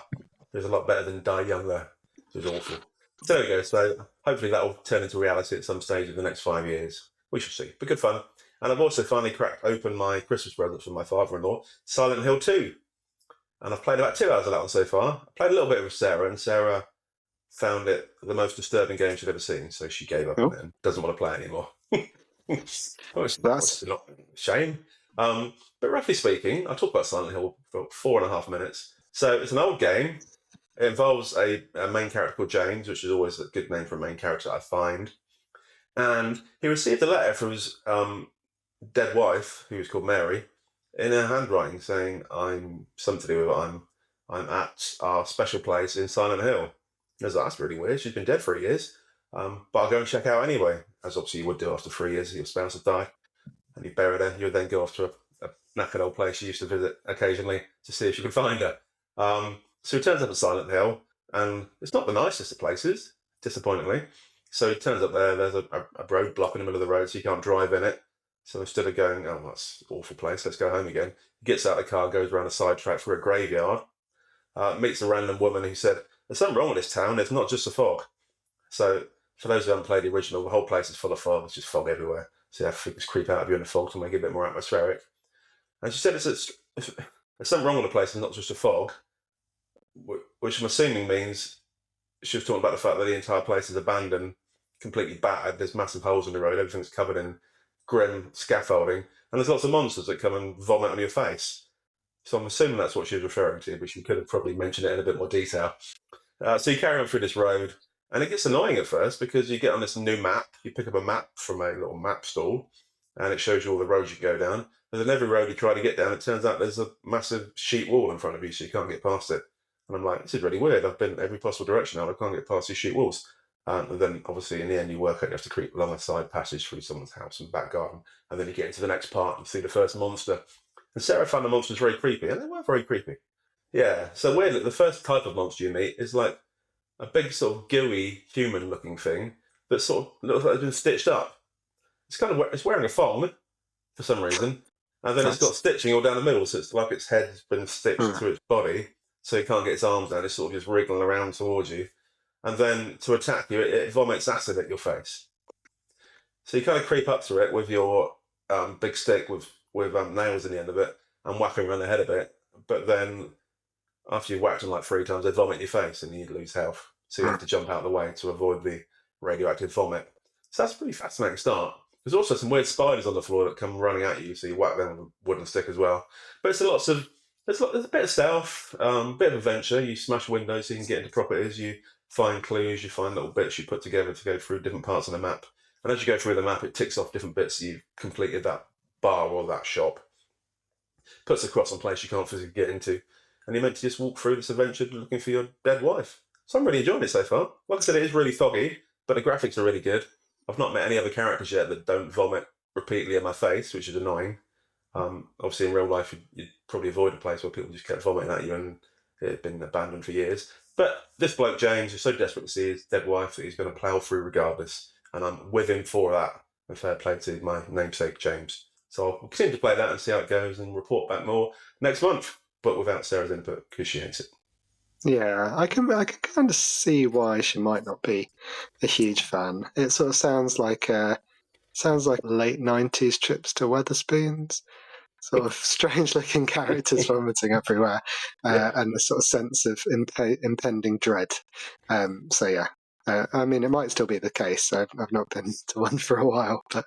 who's a lot better than Die Young, though, which is awful. So there we go. So hopefully that will turn into reality at some stage in the next 5 years. We shall see. But good fun. And I've also finally cracked open my Christmas present from my father-in-law, Silent Hill 2. And I've played about 2 hours of that one so far. I played a little bit with Sarah, and Sarah found it the most disturbing game she'd ever seen, so she gave up on it and doesn't want to play it anymore. It's not a shame. But roughly speaking, I'll talk about Silent Hill for 4.5 minutes. So it's an old game. It involves a main character called James, which is always a good name for a main character, I find. And he received a letter from his dead wife, who was called Mary, in her handwriting saying, I'm something to do with I'm at our special place in Silent Hill. I was like, that's really weird. She's been dead 3 years. But I'll go and check out anyway, as obviously you would do after 3 years. Your spouse had died and you buried her. You would then go off to a knackered old place you used to visit occasionally to see if you could find her. So he turns up at Silent Hill, and it's not the nicest of places, disappointingly. So he turns up there. There's a roadblock in the middle of the road, so you can't drive in it. So instead of going, oh, that's an awful place, let's go home again, he gets out of the car, goes around a side track for a graveyard, meets a random woman who said, there's something wrong with this town, it's not just a fog. So for those who haven't played the original, the whole place is full of fog, there's just fog everywhere. So you have things creep out of you in the fog to make it a bit more atmospheric. And she said there's something wrong with the place and not just a fog, which I'm assuming means she was talking about the fact that the entire place is abandoned, completely battered, there's massive holes in the road, everything's covered in grim scaffolding, and there's lots of monsters that come and vomit on your face. So I'm assuming that's what she was referring to, but she could have probably mentioned it in a bit more detail. So you carry on through this road, and it gets annoying at first because you get on this new map. You pick up a map from a little map stall, and it shows you all the roads you go down. And then every road you try to get down, it turns out there's a massive sheet wall in front of you, so you can't get past it. And I'm like, this is really weird. I've been every possible direction now, I can't get past these sheet walls. And then, obviously, in the end, you work out you have to creep along a side passage through someone's house and back garden. And then you get into the next part and see the first monster. And Sarah found the monsters very creepy, and they were very creepy. Yeah, so weirdly, the first type of monster you meet is like a big sort of gooey human-looking thing that sort of looks like it's been stitched up. It's wearing a thong for some reason, and then it's got stitching all down the middle, so it's like its head's been stitched to its body, so you can't get its arms down. It's sort of just wriggling around towards you. And then to attack you, it vomits acid at your face. So you kind of creep up to it with your big stick with nails in the end of it and whack them around the head a bit. But then after you've whacked them like 3 times, they vomit in your face and you lose health. So you have to jump out of the way to avoid the radioactive vomit. So that's a pretty fascinating start. There's also some weird spiders on the floor that come running at you, so you whack them with a wooden stick as well. But it's there's a bit of stealth, a bit of adventure. You smash windows so you can get into properties. You find clues, you find little bits you put together to go through different parts of the map. And as you go through the map, it ticks off different bits you've completed that bar or that shop. Puts a cross on place you can't physically get into. And you're meant to just walk through this adventure looking for your dead wife. So I'm really enjoying it so far. Like I said, it is really foggy, but the graphics are really good. I've not met any other characters yet that don't vomit repeatedly in my face, which is annoying. Obviously, in real life, you'd probably avoid a place where people just kept vomiting at you and it had been abandoned for years. But this bloke, James, is so desperate to see his dead wife that he's going to plough through regardless. And I'm with him for that. And fair play to my namesake, James. So I'll continue to play that and see how it goes and report back more next month, but without Sarah's input because she hates it. Yeah, I can kind of see why she might not be a huge fan. It sort of sounds like late 90s trips to Wetherspoons. Sort of strange-looking characters vomiting everywhere, and a sort of sense of impending dread. So yeah, I mean, it might still be the case. I've not been to one for a while, but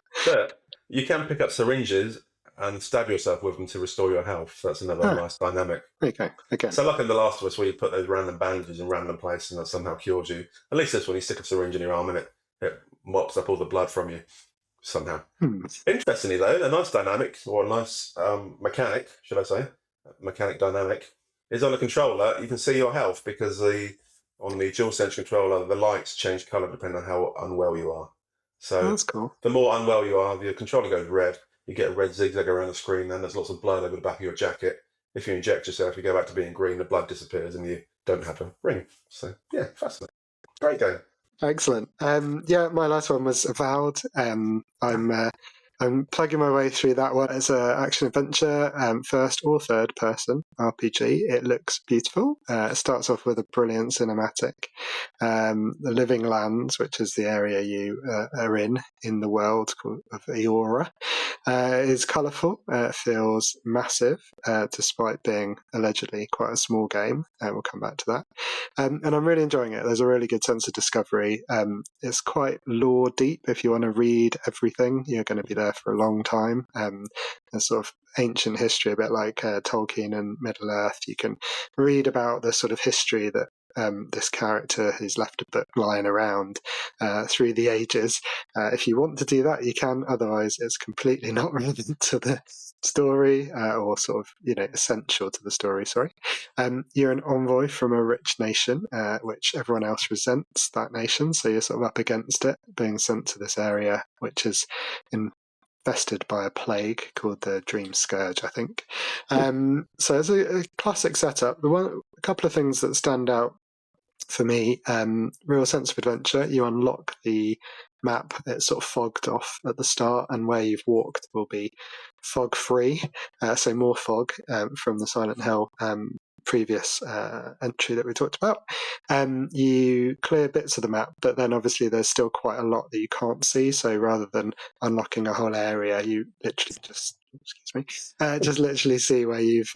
you can pick up syringes and stab yourself with them to restore your health. So that's another nice dynamic. Okay. So like in The Last of Us, where you put those random bandages in random places and that somehow cures you. At least this one, you stick a syringe in your arm and it mops up all the blood from you. Somehow. Interestingly, though, a nice dynamic, or a nice mechanic, should I say, mechanic dynamic, is on the controller. You can see your health because on the DualSense controller, the lights change colour depending on how unwell you are. So that's cool. The more unwell you are, your controller goes red. You get a red zigzag around the screen, and there's lots of blood over the back of your jacket. If you inject yourself, you go back to being green, the blood disappears, and you don't have a ring. So, yeah, fascinating. Great game. Excellent. Yeah, my last one was Avowed. I'm I'm plugging my way through that one. It's an action-adventure, first or third-person RPG. It looks beautiful. It starts off with a brilliant cinematic. The Living Lands, which is the area you are in the world of Eora, is colourful. It feels massive, despite being allegedly quite a small game. We'll come back to that. And I'm really enjoying it. There's a really good sense of discovery. It's quite lore deep. If you want to read everything, you're going to be there for a long time. There's sort of ancient history, a bit like Tolkien and Middle Earth. You can read about the sort of history that this character who's left a book lying around through the ages. If you want to do that, you can. Otherwise, it's completely not relevant to the story or sort of, essential to the story, sorry. You're an envoy from a rich nation, which everyone else resents that nation. So you're sort of up against it, being sent to this area, which is infested by a plague called the Dream Scourge, I think. So it's a classic setup. A couple of things that stand out for me, real sense of adventure. You unlock the map. It's sort of fogged off at the start, and where you've walked will be fog free, so more fog from the Silent Hill previous entry that we talked about. You clear bits of the map, but then obviously there's still quite a lot that you can't see, so rather than unlocking a whole area, you literally just just literally see where you've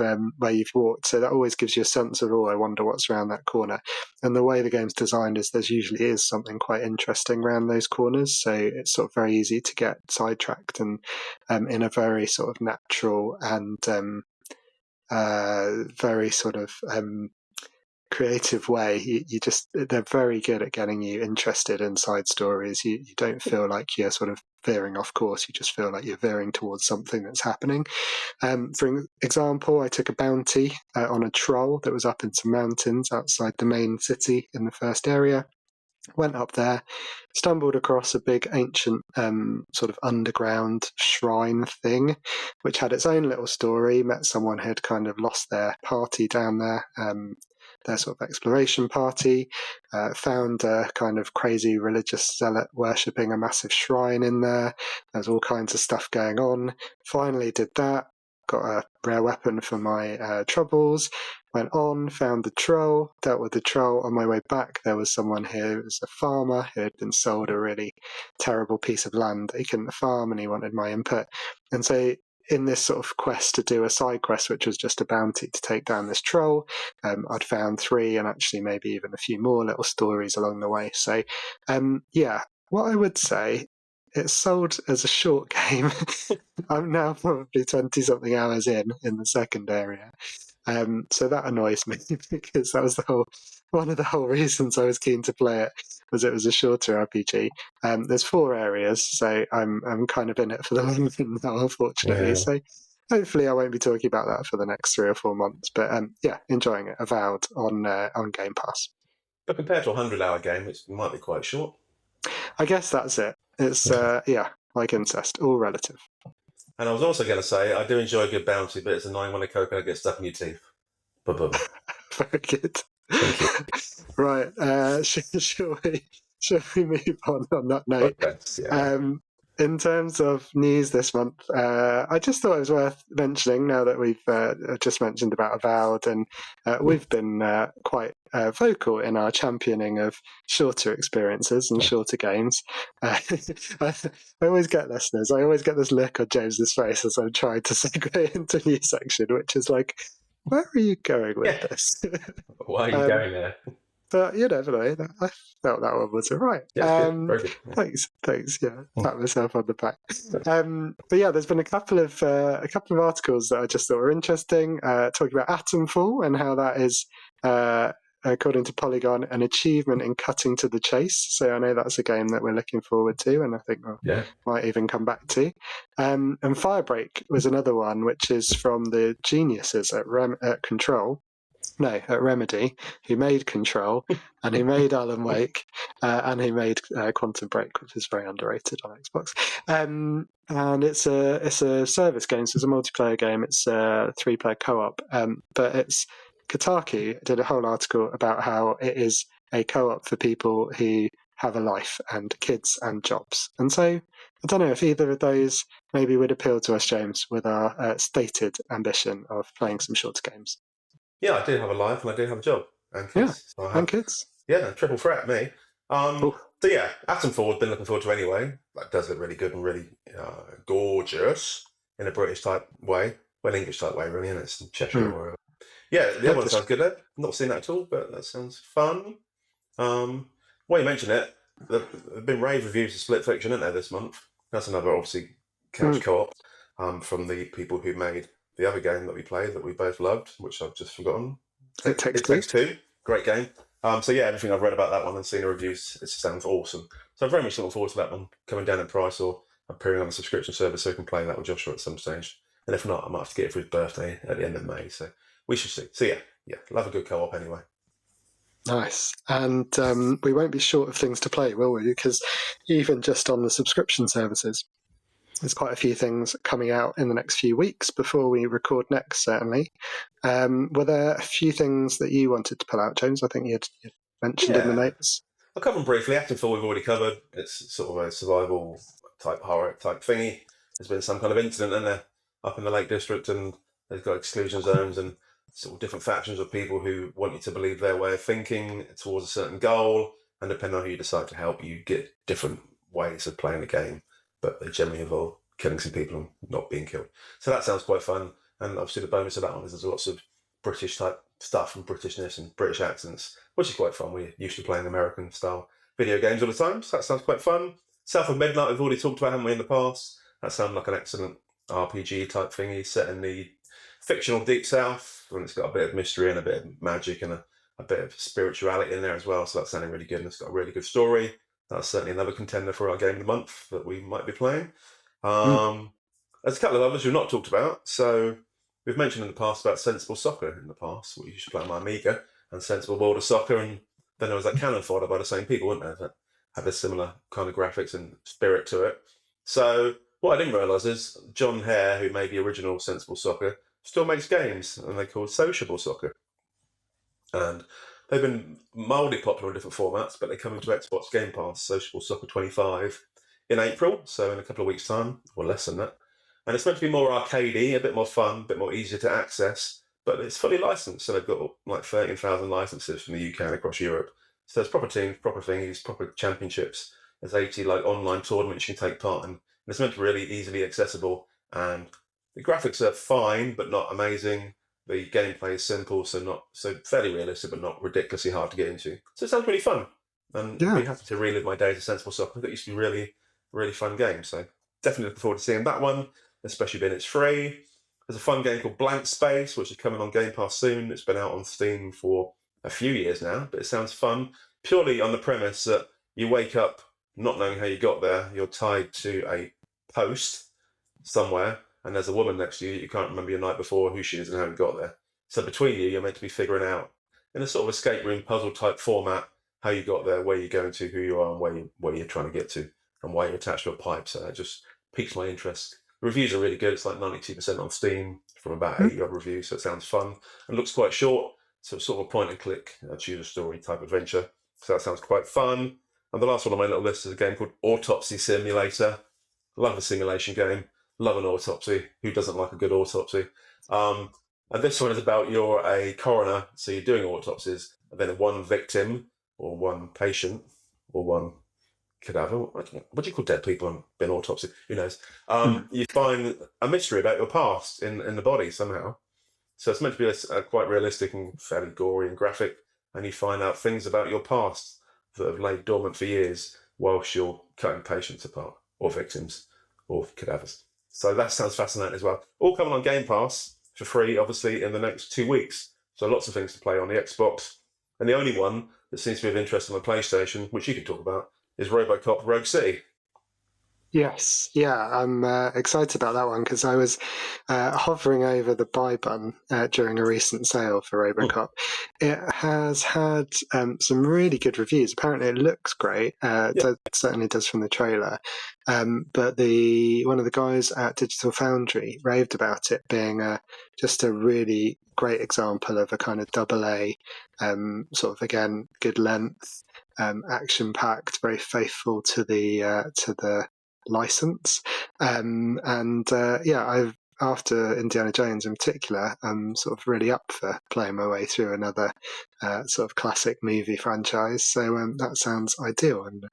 walked. So that always gives you a sense of, I wonder what's around that corner. And the way the game's designed is there's usually is something quite interesting around those corners, so it's sort of very easy to get sidetracked, and in a very sort of natural and very sort of creative way. They're very good at getting you interested in side stories. You don't feel like you're sort of veering off course. You just feel like you're veering towards something that's happening. For example, I took a bounty on a troll that was up in some mountains outside the main city in the first area. Went up there, stumbled across a big ancient sort of underground shrine thing, which had its own little story. Met someone who had kind of lost their party down there, their sort of exploration party. Found a kind of crazy religious zealot worshipping a massive shrine in there. There's all kinds of stuff going on. Finally did that. Got a rare weapon for my troubles. Went on, found the troll, dealt with the troll. On my way back, there was someone who was a farmer who had been sold a really terrible piece of land that he couldn't farm, and he wanted my input. And so in this sort of quest to do a side quest, which was just a bounty to take down this troll, I'd found 3 and actually maybe even a few more little stories along the way. So, what I would say, it's sold as a short game. I'm now probably 20-something hours in the second area. So that annoys me because that was one of the whole reasons I was keen to play it, was it was a shorter RPG. There's 4 areas, so I'm kind of in it for the long run now, unfortunately. Yeah. So hopefully I won't be talking about that for the next 3 or 4 months. But enjoying it. Avowed on Game Pass. But compared to a 100-hour game, it might be quite short. I guess that's it. It's like incest, all relative. And I was also going to say, I do enjoy a good bounty, but it's annoying when a coconut gets stuck in your teeth. Ba-bum. Very good. Thank you. Right, shall we move on that note? Okay. Yeah. In terms of news this month, I just thought it was worth mentioning, now that we've just mentioned about Avowed, and we've been quite vocal in our championing of shorter experiences and shorter games. I always get listeners, I always get this look on James's face as I'm trying to segue into a new section, which is like, where are you going with this? Why are you going there? But you never know. I felt that one was all right. Yeah, very good. Thanks. Yeah, pat myself on the back. But yeah, there's been a couple of articles that I just thought were interesting, talking about Atomfall and how that is, according to Polygon, an achievement in cutting to the chase. So I know that's a game that we're looking forward to, and I think might even come back to. And Firebreak was another one, which is from the geniuses at Control. No, at Remedy, who made Control, and who made Alan Wake, and who made Quantum Break, which is very underrated on Xbox. And it's a service game, so it's a multiplayer game. It's a 3-player co-op, but it's Kotaku did a whole article about how it is a co-op for people who have a life and kids and jobs. And so I don't know if either of those maybe would appeal to us, James, with our stated ambition of playing some shorter games. Yeah, I do have a life and I do have a job and Yeah, kids. So I and have, kids. yeah, triple threat, me. Oh, So yeah, Atom Forward, been looking forward to anyway. That does look really good and really gorgeous in a British type way. Well, English type way, really, and it's in Cheshire or wherever. Yeah, the other one sounds good though. Not seen that at all, but that sounds fun. Well, you mentioned it. There've been rave reviews of Split Fiction, isn't there, this month? That's another, obviously, couch co-op from the people who made the other game that we played that we both loved, which I've just forgotten. It Takes Two. Great game. So yeah, everything I've read about that one and seen the reviews, it sounds awesome. So I'm very much looking forward to that one coming down in price or appearing on a subscription service so we can play that with Joshua at some stage. And if not, I might have to get it for his birthday at the end of May. So we should see. So yeah, love a good co-op anyway. Nice. And we won't be short of things to play, will we? Because even just on the subscription services, there's quite a few things coming out in the next few weeks before we record next, certainly. Were there a few things that you wanted to pull out, James? I think you'd mentioned in the notes. I'll cover them briefly. Active Fall we've already covered. It's sort of a survival type horror type thingy. There's been some kind of incident in there up in the Lake District, and they've got exclusion zones and sort of different factions of people who want you to believe their way of thinking towards a certain goal. And depending on who you decide to help, you get different ways of playing the game, but they generally involve killing some people and not being killed. So that sounds quite fun. And obviously the bonus of that one is there's lots of British type stuff and Britishness and British accents, which is quite fun. We're used to playing American style video games all the time, so that sounds quite fun. South of Midnight we've already talked about, haven't we, in the past? That sounds like an excellent RPG type thingy set in the fictional Deep South, and it's got a bit of mystery and a bit of magic and a bit of spirituality in there as well, so that's sounding really good, and it's got a really good story. That's certainly another contender for our game of the month that we might be playing. There's a couple of others we've not talked about. So we've mentioned in the past about Sensible Soccer in the past, what you used to play on my Amiga, and Sensible World of Soccer, and then there was that Cannon fodder by the same people, weren't there, that had a similar kind of graphics and spirit to it. So what I didn't realise is John Hare, who made the original Sensible Soccer, still makes games, and they're called Sociable Soccer. And they've been mildly popular in different formats, but they come into Xbox Game Pass, Sociable Soccer 25, in April, so in a couple of weeks' time, or less than that. And it's meant to be more arcadey, a bit more fun, a bit more easier to access, but it's fully licensed, so they've got like 13,000 licenses from the UK and across Europe. So there's proper teams, proper thingies, proper championships. There's 80 like online tournaments you can take part in. And it's meant to be really easily accessible, and the graphics are fine, but not amazing. The gameplay is simple, so fairly realistic, but not ridiculously hard to get into. So it sounds really fun, and I'd be happy to relive my days of Sensible Soccer. That used to be really fun game. So definitely looking forward to seeing that one, especially being it's free. There's a fun game called Blank Space, which is coming on Game Pass soon. It's been out on Steam for a few years now, but it sounds fun, purely on the premise that you wake up not knowing how you got there. You're tied to a post somewhere, and there's a woman next to you. You can't remember your night before, who she is and how you got there. So between you, you're meant to be figuring out, in a sort of escape room puzzle type format, how you got there, where you're going to, who you are, and where you're trying to get to, and why you're attached to a pipe. So that just piques my interest. The reviews are really good. It's like 92% on Steam from about 80 odd reviews, so it sounds fun and looks quite short. So it's sort of a point and click, choose a story type adventure. So that sounds quite fun. And the last one on my little list is a game called Autopsy Simulator. Love a simulation game. Love an autopsy. Who doesn't like a good autopsy? And this one is about you're a coroner, so you're doing autopsies, and then one victim or one patient or one cadaver. What do you call dead people and been autopsy? Who knows? You find a mystery about your past in the body somehow. So it's meant to be a quite realistic and fairly gory and graphic, and you find out things about your past that have laid dormant for years whilst you're cutting patients apart, or victims, or cadavers. So that sounds fascinating as well. All coming on Game Pass for free, obviously, in the next 2 weeks. So lots of things to play on the Xbox. And the only one that seems to be of interest on the PlayStation, which you can talk about, is RoboCop Rogue City. Yes, yeah, I'm excited about that one because I was hovering over the buy button during a recent sale for RoboCop. It has had some really good reviews. Apparently, it looks great. It certainly does from the trailer. But one of the guys at Digital Foundry raved about it being just a really great example of a kind of double A, sort of again good length. action-packed, very faithful to the license. After Indiana Jones in particular, I'm sort of really up for playing my way through another sort of classic movie franchise. So that sounds ideal, and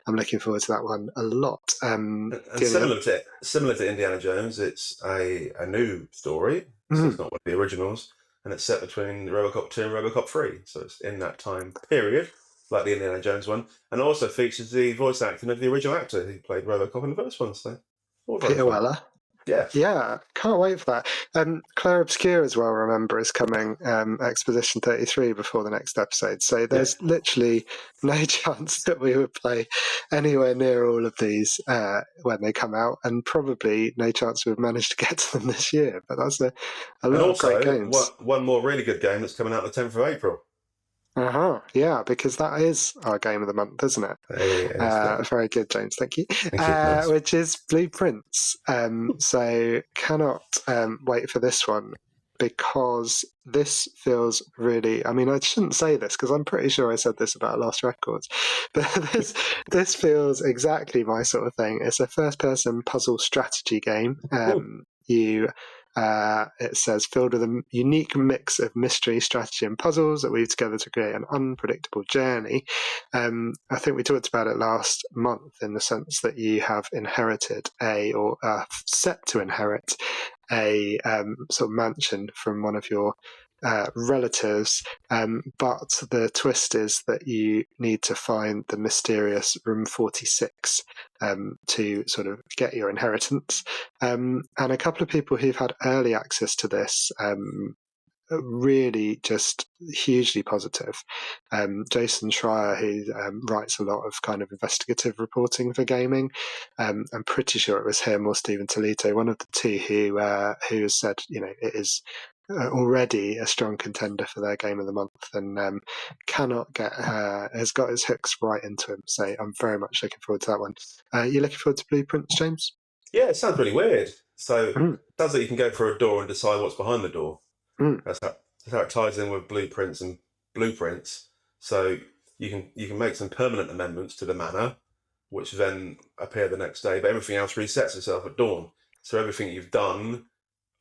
I'm looking forward to that one a lot. And similar to Indiana Jones, it's a new story, so it's not one of the originals, and it's set between RoboCop 2 and RoboCop 3, so it's in that time period, like the Indiana Jones one, and also features the voice acting of the original actor who played RoboCop in the first one. So, all very Peter fun. Weller. Yeah. Yeah, can't wait for that. Claire Obscure as well, remember, is coming Exposition 33 before the next episode. So there's literally no chance that we would play anywhere near all of these when they come out, and probably no chance we've managed to get to them this year. But that's a lot of great games. One more really good game that's coming out on the 10th of April. Yeah, because that is our game of the month, isn't it? Very good, James. Thank you. Nice. Which is Blueprints. So cannot wait for this one, because this feels really. I mean, I shouldn't say this because I'm pretty sure I said this about Lost Records, but this feels exactly my sort of thing. It's a first-person puzzle strategy game. It says, filled with a unique mix of mystery, strategy, and puzzles that weave together to create an unpredictable journey. I think we talked about it last month in the sense that you have inherited or set to inherit a sort of mansion from one of your relatives, but the twist is that you need to find the mysterious room 46 to sort of get your inheritance. And a couple of people who've had early access to this really just hugely positive. Jason Schreier, who writes a lot of kind of investigative reporting for gaming, I'm pretty sure it was him or Stephen Toledo, one of the two, who has said, it is already a strong contender for their game of the month, and has got his hooks right into him. So I'm very much looking forward to that one. You looking forward to Blueprints, James? Yeah, it sounds really weird. So it sounds like you can go for a door and decide what's behind the door. That's how it ties in with blueprints and blueprints. So you can make some permanent amendments to the manor, which then appear the next day, but everything else resets itself at dawn. So everything you've done,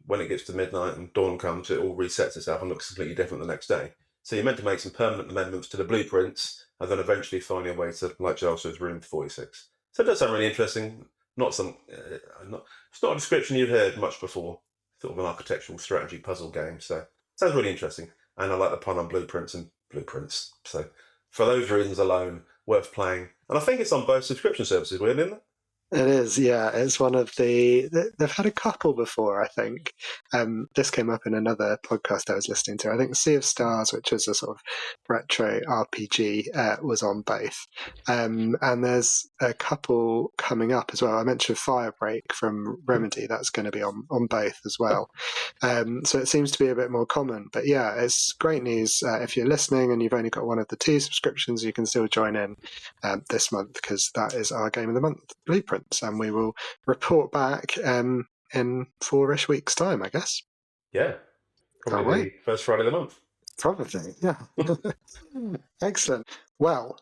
when it gets to midnight and dawn comes, it all resets itself and looks completely different the next day. So you're meant to make some permanent amendments to the blueprints and then eventually find your way to, like Giles says, room 46. So it does sound really interesting. It's not a description you've heard much before. Sort of an architectural strategy puzzle game. So it sounds really interesting. And I like the pun on blueprints and blueprints. So for those reasons alone, worth playing. And I think it's on both subscription services, really, isn't it? It is, yeah. It's one of they've had a couple before, I think. This came up in another podcast I was listening to. I think Sea of Stars, which was a sort of retro RPG, was on both. And there's a couple coming up as well. I mentioned Firebreak from Remedy. That's going to be on both as well. So it seems to be a bit more common. But yeah, it's great news. If you're listening and you've only got one of the two subscriptions, you can still join in this month, because that is our game of the month, Blueprint. And we will report back in 4-ish weeks' time, I guess. Yeah. Probably the first Friday of the month. Probably, yeah. Excellent. Well,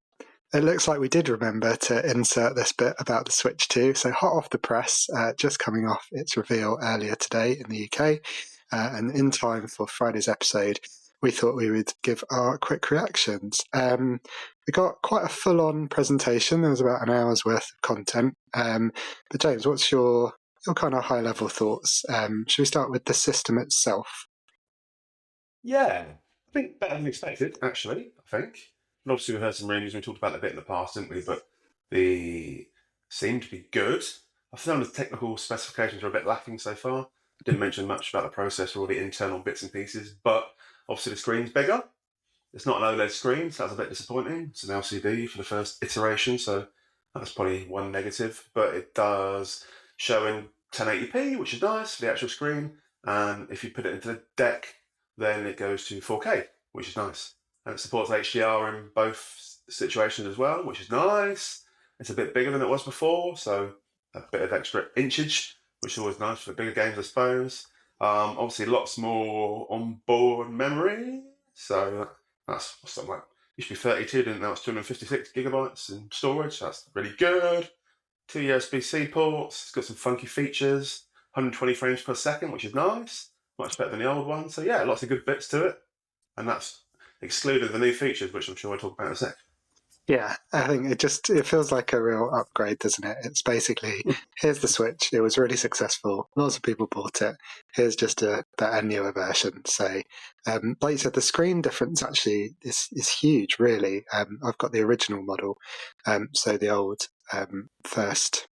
it looks like we did remember to insert this bit about the Switch 2. So hot off the press, just coming off its reveal earlier today in the UK, and in time for Friday's episode, we thought we would give our quick reactions. We got quite a full-on presentation. There was about an hour's worth of content. But James, what's your kind of high-level thoughts? Should we start with the system itself? Yeah, I think better than expected, actually, I think. And obviously we've heard some reviews, we talked about it a bit in the past, didn't we? But they seem to be good. I found the technical specifications are a bit lacking so far. Didn't mention much about the processor or the internal bits and pieces, but obviously the screen's bigger. It's not an OLED screen, so that's a bit disappointing. It's an LCD for the first iteration, so that's probably one negative. But it does show in 1080p, which is nice for the actual screen. And if you put it into the deck, then it goes to 4K, which is nice. And it supports HDR in both situations as well, which is nice. It's a bit bigger than it was before, so a bit of extra inchage, which is always nice for bigger games, I suppose. Obviously, lots more onboard memory, so that's something like Used to be 32, didn't know it's 256 gigabytes in storage. That's really good. 2 USB-C ports. It's got some funky features. 120 frames per second, which is nice. Much better than the old one. So yeah, lots of good bits to it. And that's excluded the new features, which I'm sure we'll talk about in a sec. Yeah, I think it feels like a real upgrade, doesn't it? It's basically, here's the Switch. It was really successful. Lots of people bought it. Here's just a better, newer version. So, like you said, the screen difference actually is huge, really. I've got the original model, so the old first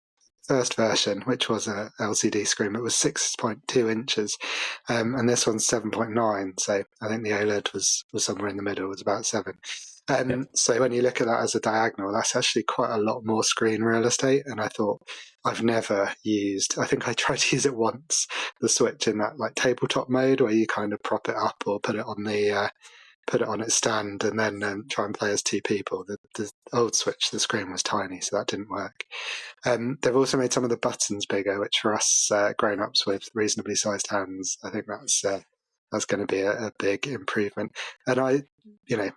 version, which was a LCD screen. It was 6.2 inches, and this one's 7.9. So I think the OLED was somewhere in the middle. It was about 7. So when you look at that as a diagonal, that's actually quite a lot more screen real estate. And I thought, I've never used, I think I tried to use it once, the Switch in that like tabletop mode where you kind of prop it up or put it on its stand and then try and play as two people. The old Switch, the screen was tiny, so that didn't work. They've also made some of the buttons bigger, which for us grown-ups with reasonably sized hands, I think that's going to be a big improvement. And I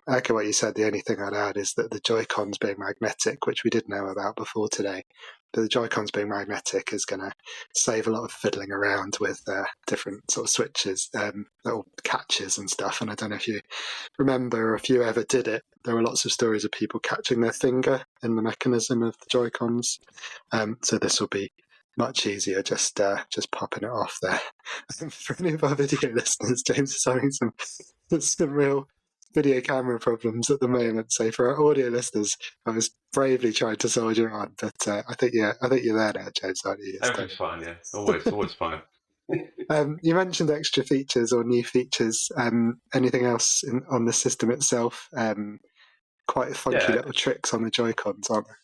echo what you said. The only thing I'd add is that the Joy-Cons being magnetic, which we did know about before today, but the Joy-Cons being magnetic is going to save a lot of fiddling around with different sort of switches, little catches and stuff. And I don't know if you remember, or if you ever did it, there were lots of stories of people catching their finger in the mechanism of the Joy-Cons. So this will be much easier, just popping it off there. For any of our video listeners, James is having some real video camera problems at the moment. So for our audio listeners, I was bravely trying to soldier on, but I think you're there now, James, aren't you? Everything's fine, yeah. Always fine. You mentioned extra features or new features. Anything else on the system itself? Quite funky little tricks on the Joy-Cons, aren't there?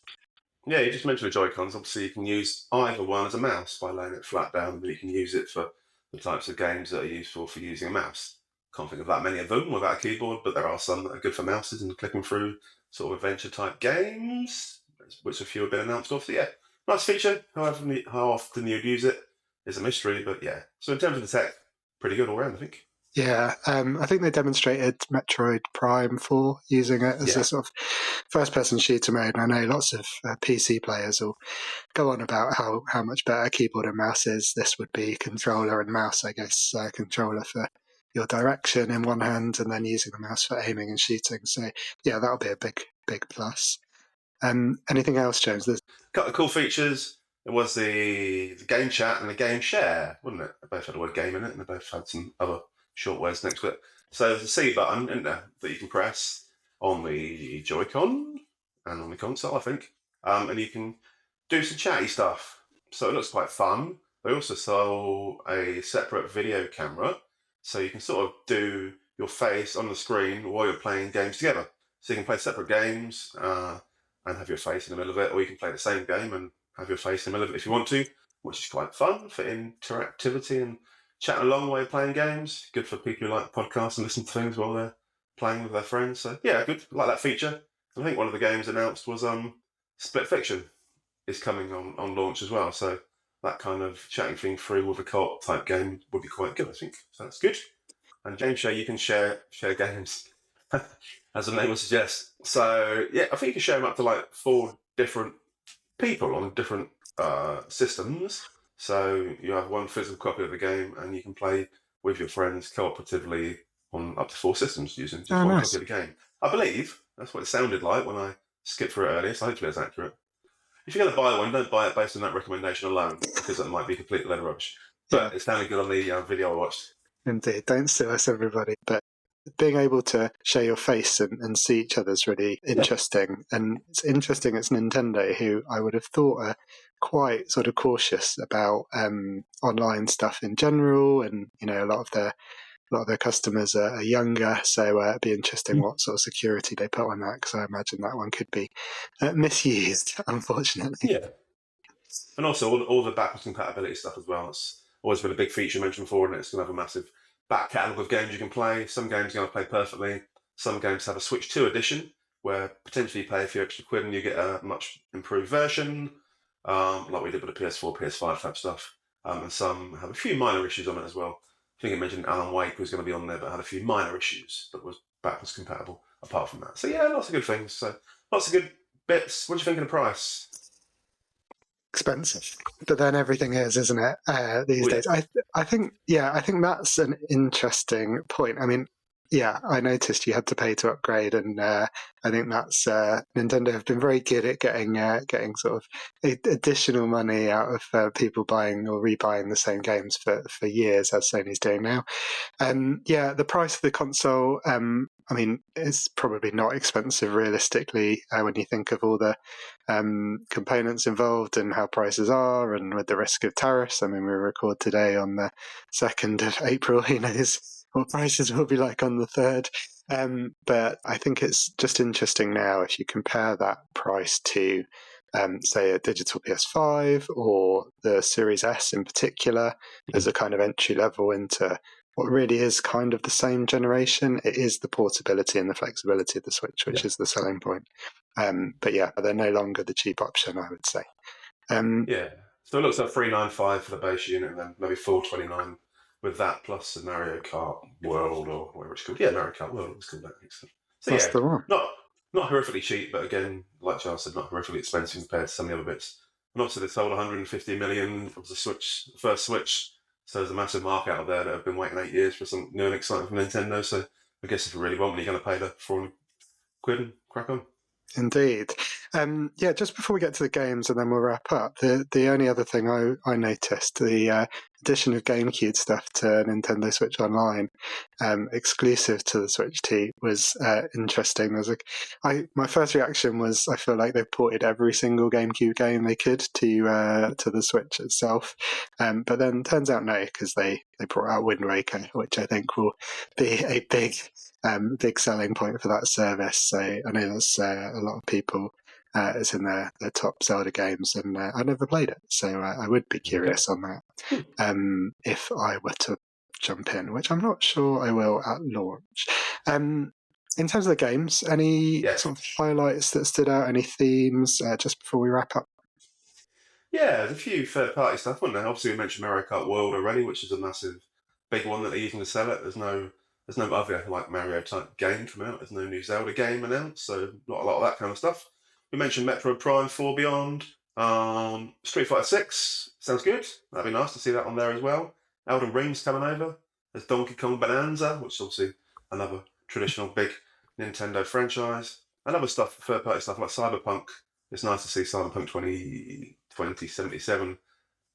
Yeah, you just mentioned the Joy-Cons. Obviously, you can use either one as a mouse by laying it flat down, but you can use it for the types of games that are useful for using a mouse. Can't think of that many of them without a keyboard, but there are some that are good for mouses and clicking through sort of adventure-type games, which a few have been announced off. So yeah, nice feature. How often you'd use it is a mystery, but yeah. So in terms of the tech, pretty good all around, I think. Yeah, I think they demonstrated Metroid Prime 4 using it as a sort of first-person shooter mode. And I know lots of PC players will go on about how much better keyboard and mouse is. This would be controller and mouse, I guess. Controller for your direction in one hand and then using the mouse for aiming and shooting. So yeah, that'll be a big plus. Anything else, James? A couple of cool features. It was the game chat and the game share, wouldn't it? They both had the word game in it, and they both had some other short words next to it. So there's a C button, isn't there, that you can press on the Joy-Con and on the console, I think. And you can do some chatty stuff. So it looks quite fun. They also sell a separate video camera, so you can sort of do your face on the screen while you're playing games together. So you can play separate games and have your face in the middle of it, or you can play the same game and have your face in the middle of it if you want to, which is quite fun for interactivity and chatting along while you're playing games. Good for people who like podcasts and listen to things while they're playing with their friends. So yeah, good. I like that feature. I think one of the games announced was Split Fiction is coming on launch as well. So that kind of chatting thing through with a co-op type game would be quite good, I think. So that's good. And Game Share, you can share games, as the name would suggest. So yeah, I think you can share them up to like 4 different people on different systems. So you have one physical copy of the game, and you can play with your friends cooperatively on up to 4 systems using just one copy of the game. I believe that's what it sounded like when I skipped through it earlier, so hopefully it's accurate. If you're going to buy one, don't buy it based on that recommendation alone, because that might be complete leather rubbish. But it sounded good on the video I watched. Indeed. Don't sue us, everybody. But being able to show your face and see each other is really interesting. And it's interesting it's Nintendo, who I would have thought are quite sort of cautious about online stuff in general. And, a lot of their customers are younger, so it'd be interesting what sort of security they put on that, because I imagine that one could be misused, unfortunately. Yeah. And also all the backwards compatibility stuff as well. It's always been a big feature mentioned before, and it's going to have a massive back catalogue of games you can play. Some games you're going to play perfectly. Some games have a Switch 2 edition, where potentially you pay a few extra quid and you get a much improved version, like we did with the PS4, PS5 type stuff. And some have a few minor issues on it as well. I think I mentioned Alan Wake was going to be on there, but had a few minor issues, but was backwards compatible. apart from that. So yeah, lots of good things. So lots of good bits. What do you think of the price? Expensive, but then everything is, isn't it? These days, I think that's an interesting point. I mean, yeah, I noticed you had to pay to upgrade, and I think that's Nintendo have been very good at getting sort of additional money out of people buying or rebuying the same games for years, as Sony's doing now. Yeah, the price of the console, I mean, it's probably not expensive realistically when you think of all the components involved and how prices are, and with the risk of tariffs. I mean, we record today on the 2nd of April. Who knows what prices will be like on the 3rd? But I think it's just interesting now if you compare that price to, say, a digital PS5 or the Series S in particular, as a kind of entry level into what really is kind of the same generation. It is the portability and the flexibility of the Switch, which is the selling point. But yeah, they're no longer the cheap option, I would say. Yeah. So it looks like $395 for the base unit, and then maybe $429 with that plus the Mario Kart World or whatever it's called. Yeah, Mario Kart World. It's called that. So That's yeah, the one. not horrifically cheap, but again, like Charles said, not horrifically expensive compared to some of the other bits. And obviously, they sold 150 million of the Switch, the first Switch. So there's a massive market out there that have been waiting 8 years for something new and exciting from Nintendo. So I guess if you really want one, you're going to pay the 400 quid and crack on. Indeed. Yeah, just before we get to the games and then we'll wrap up, the only other thing I noticed, the addition of GameCube stuff to Nintendo Switch Online, exclusive to the Switch 2, was interesting. My first reaction was, I feel like they've ported every single GameCube game they could to the Switch itself. But then turns out no, because they brought out Wind Waker, which I think will be a big selling point for that service. So I know that's a lot of people. It's in their top Zelda games, and I never played it, so I would be curious on that if I were to jump in, which I'm not sure I will at launch. In terms of the games, any sort of highlights that stood out, any themes, just before we wrap up? Yeah, there's a few third-party stuff, wasn't there? Obviously, we mentioned Mario Kart World already, which is a massive, big one that they're using to sell it. There's no other like Mario type game come out. There's no new Zelda game announced, so not a lot of that kind of stuff. We mentioned Metroid Prime 4 Beyond. Street Fighter 6 sounds good. That'd be nice to see that on there as well. Elden Ring's coming over. There's Donkey Kong Bonanza, which is obviously another traditional big Nintendo franchise. And other stuff, third-party stuff like Cyberpunk. It's nice to see Cyberpunk 2077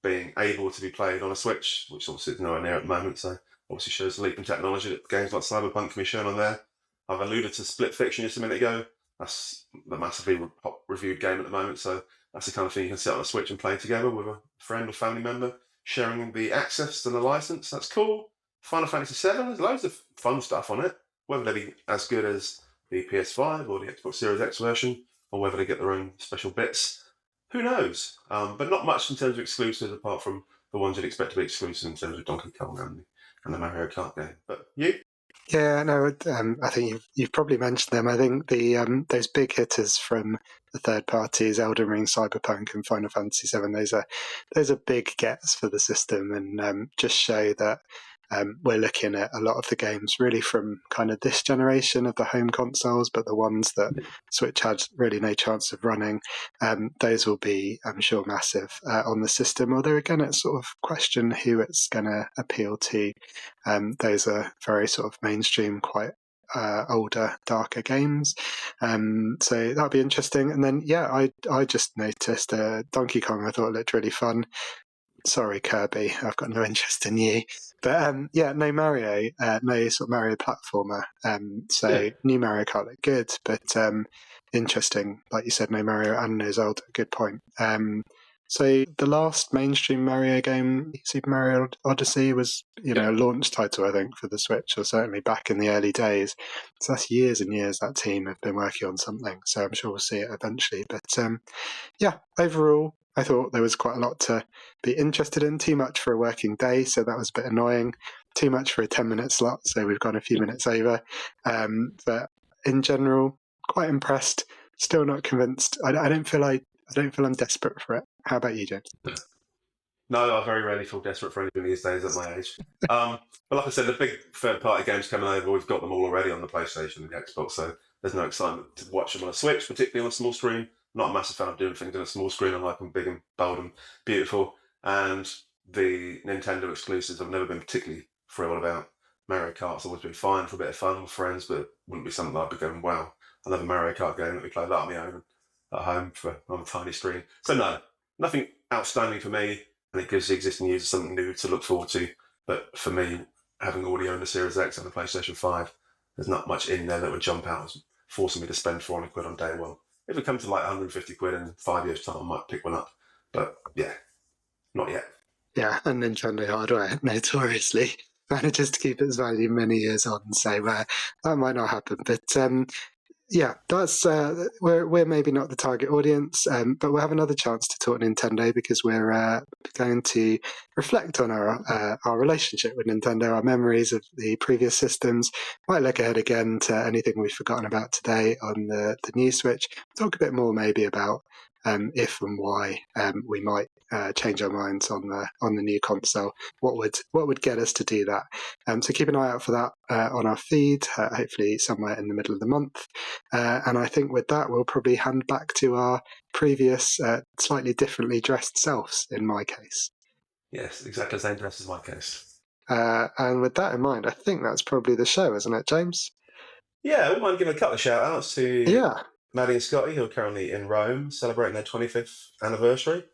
being able to be played on a Switch, which obviously is nowhere near at the moment. So obviously shows the leap in technology that games like Cyberpunk can be shown on there. I've alluded to Split Fiction just a minute ago. That's the massively reviewed game at the moment. So that's the kind of thing you can sit on a Switch and play together with a friend or family member, sharing the access to the license. That's cool. Final Fantasy VII, there's loads of fun stuff on it. Whether they be as good as the PS5 or the Xbox Series X version, or whether they get their own special bits, who knows? But not much in terms of exclusives, apart from the ones you'd expect to be exclusive in terms of Donkey Kong and the Mario Kart game. But you? Yeah, no, I think you've probably mentioned them. I think those big hitters from the third parties, Elden Ring, Cyberpunk, and Final Fantasy VII, those are big gets for the system, and just show that we're looking at a lot of the games really from kind of this generation of the home consoles, but the ones that Switch had really no chance of running, those will be, I'm sure, massive on the system. Although again, it's sort of question who it's going to appeal to. Those are very sort of mainstream, quite older, darker games. So that'll be interesting. And then, yeah, I just noticed Donkey Kong. I thought it looked really fun. Sorry, Kirby, I've got no interest in you. But yeah, no Mario, no sort of Mario platformer. New Mario Kart looked good, but interesting. Like you said, no Mario and no Zelda. Good point. So the last mainstream Mario game, Super Mario Odyssey, was a launch title, I think, for the Switch, or certainly back in the early days. So that's years and years that team have been working on something. So I'm sure we'll see it eventually. But yeah, overall, I thought there was quite a lot to be interested in. Too much for a working day, so that was a bit annoying. Too much for a 10-minute slot, so we've gone a few minutes over. But in general, quite impressed. Still not convinced. I don't feel I'm desperate for it. How about you, James? No, I very rarely feel desperate for anything these days at my age. But like I said, the big third-party games coming over, we've got them all already on the PlayStation and the Xbox, so there's no excitement to watch them on a Switch, particularly on a small screen. Not a massive fan of doing things on a small screen. I like them big and bold and beautiful. And the Nintendo exclusives, I've never been particularly thrilled about. Mario Kart's always been fine for a bit of fun with friends, but it wouldn't be something that I'd be going, wow, another Mario Kart game that we play that on my own at home on a tiny screen. So no, nothing outstanding for me, and it gives the existing users something new to look forward to. But for me, having already owned the Series X and the PlayStation 5, there's not much in there that would jump out as forcing me to spend 400 quid on day one. If it comes to like 150 quid in 5 years' time, I might pick one up. But yeah, not yet. Yeah, and Nintendo hardware notoriously manages to keep its value many years on, so that might not happen. But yeah, that's we're maybe not the target audience, but we'll have another chance to talk Nintendo because we're going to reflect on our relationship with Nintendo, our memories of the previous systems. Might look ahead again to anything we've forgotten about today on the new Switch. Talk a bit more maybe about if and why we might change our minds on the new console. What would get us to do that? So keep an eye out for that on our feed, hopefully somewhere in the middle of the month. And I think with that, we'll probably hand back to our previous, slightly differently dressed selves, in my case. Yes, exactly the same dress as my case. And with that in mind, I think that's probably the show, isn't it, James? Yeah, I wouldn't mind giving a couple of shout-outs to Yeah. Maddie and Scotty, who are currently in Rome celebrating their 25th anniversary.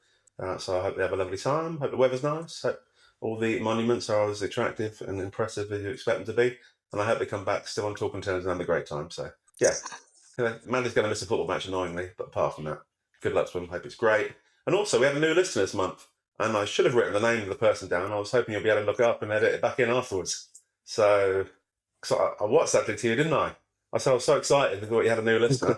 So I hope they have a lovely time. Hope the weather's nice. Hope all the monuments are as attractive and impressive as you expect them to be. And I hope they come back still on talking terms and have a great time. So, yeah. Maddie's going to miss a football match annoyingly, but apart from that, good luck to them. Hope it's great. And also, we have a new listener this month. And I should have written the name of the person down. I was hoping you'll be able to look it up and edit it back in afterwards. So I WhatsApped it to you, didn't I? I said I was so excited because you had a new listener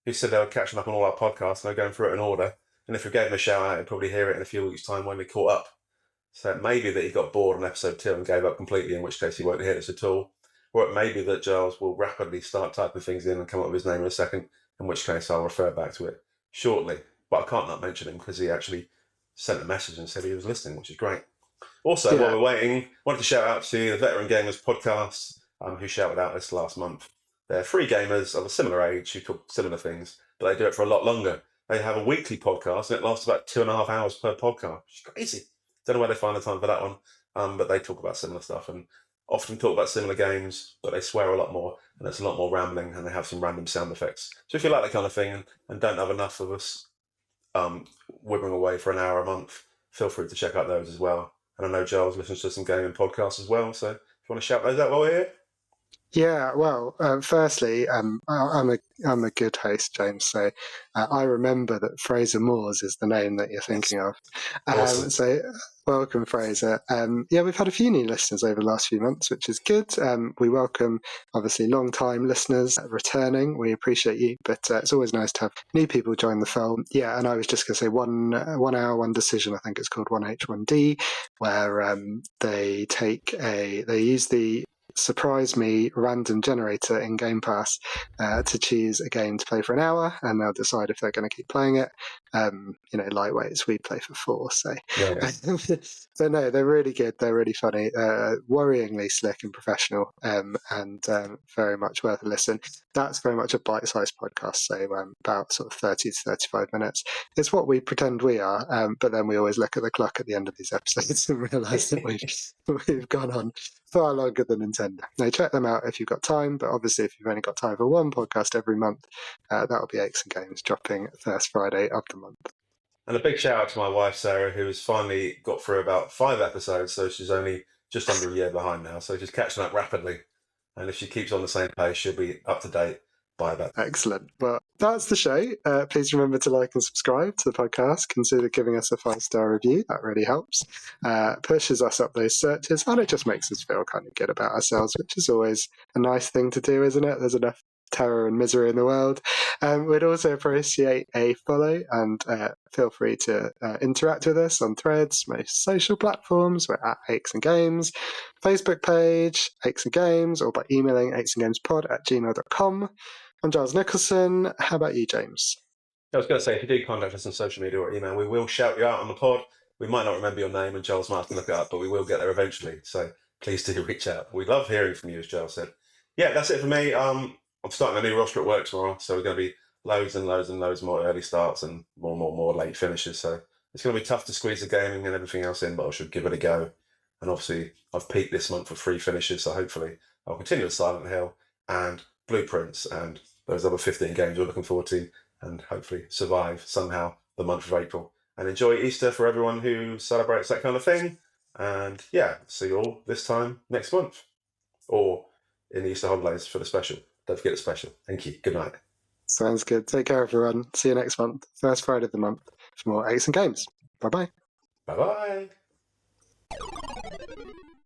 who said they were catching up on all our podcasts and they're going through it in order. And if we gave him a shout out, he'd probably hear it in a few weeks' time when we caught up. So it may be that he got bored on episode 2 and gave up completely, in which case he won't hear this at all. Or it may be that Giles will rapidly start typing things in and come up with his name in a second, in which case I'll refer back to it shortly. But I can't not mention him because he actually sent a message and said he was listening, which is great. Also, while we're waiting, I wanted to shout out to the Veteran Gamers podcast, who shouted out this last month. They're three gamers of a similar age who talk similar things, but they do it for a lot longer. They have a weekly podcast, and it lasts about 2.5 hours per podcast, which is crazy. Don't know where they find the time for that one, but they talk about similar stuff and often talk about similar games, but they swear a lot more, and it's a lot more rambling, and they have some random sound effects. So if you like that kind of thing and don't have enough of us whibbering away for an hour a month, feel free to check out those as well. And I know Giles listens to some gaming podcasts as well, so if you want to shout those out while we're here. Yeah, well, firstly, I'm a good host, James. So I remember that Fraser Moores is the name that you're thinking of. Awesome. So welcome, Fraser. Yeah, we've had a few new listeners over the last few months, which is good. We welcome, obviously, long-time listeners returning. We appreciate you, but it's always nice to have new people join the fold. Yeah, and I was just going to say 1 hour, one decision. I think it's called 1H1D, where they use the Surprise Me random generator in Game Pass to choose a game to play for an hour, and they'll decide if they're going to keep playing it. Lightweights, we play for 4, so so no, they're really good, they're really funny, worryingly slick and professional, and very much worth a listen. That's very much a bite-sized podcast, so about sort of 30 to 35 minutes. It's what we pretend we are, but then we always look at the clock at the end of these episodes and realise that we've gone on far longer than intended. Now, check them out if you've got time, but obviously if you've only got time for one podcast every month, that'll be Aches and Games, dropping first Friday of the month. And a big shout out to my wife, Sarah, who has finally got through about 5 episodes, so she's only just under a year behind now, so she's catching up rapidly. And if she keeps on the same pace, she'll be up to date by about... Excellent. Well, that's the show. Please remember to like and subscribe to the podcast. Consider giving us a 5-star review. That really helps. Pushes us up those searches, and it just makes us feel kind of good about ourselves, which is always a nice thing to do, isn't it? There's enough terror and misery in the world. We'd also appreciate a follow, and feel free to interact with us on Threads, most social platforms. We're at Aches and Games, Facebook page, Aches and Games, or by emailing achesandgamespod@gmail.com. I'm Giles Nicholson. How about you, James? I was going to say, if you do contact us on social media or email, we will shout you out on the pod. We might not remember your name, and Giles might have to look it up, but we will get there eventually. So please do reach out. We love hearing from you, as Giles said. Yeah, that's it for me. I'm starting a new roster at work tomorrow, so we're going to be loads and loads and loads more early starts and more late finishes. So it's going to be tough to squeeze the gaming and everything else in, but I should give it a go. And obviously, I've peaked this month for 3 finishes, so hopefully I'll continue with Silent Hill and Blueprints and those other 15 games we're looking forward to, and hopefully survive somehow the month of April. And enjoy Easter for everyone who celebrates that kind of thing. And yeah, see you all this time next month, or in the Easter holidays for the special. Don't forget the special. Thank you. Good night. Sounds good. Take care, everyone. See you next month, first Friday of the month, for more Ace and Games. Bye-bye. Bye-bye.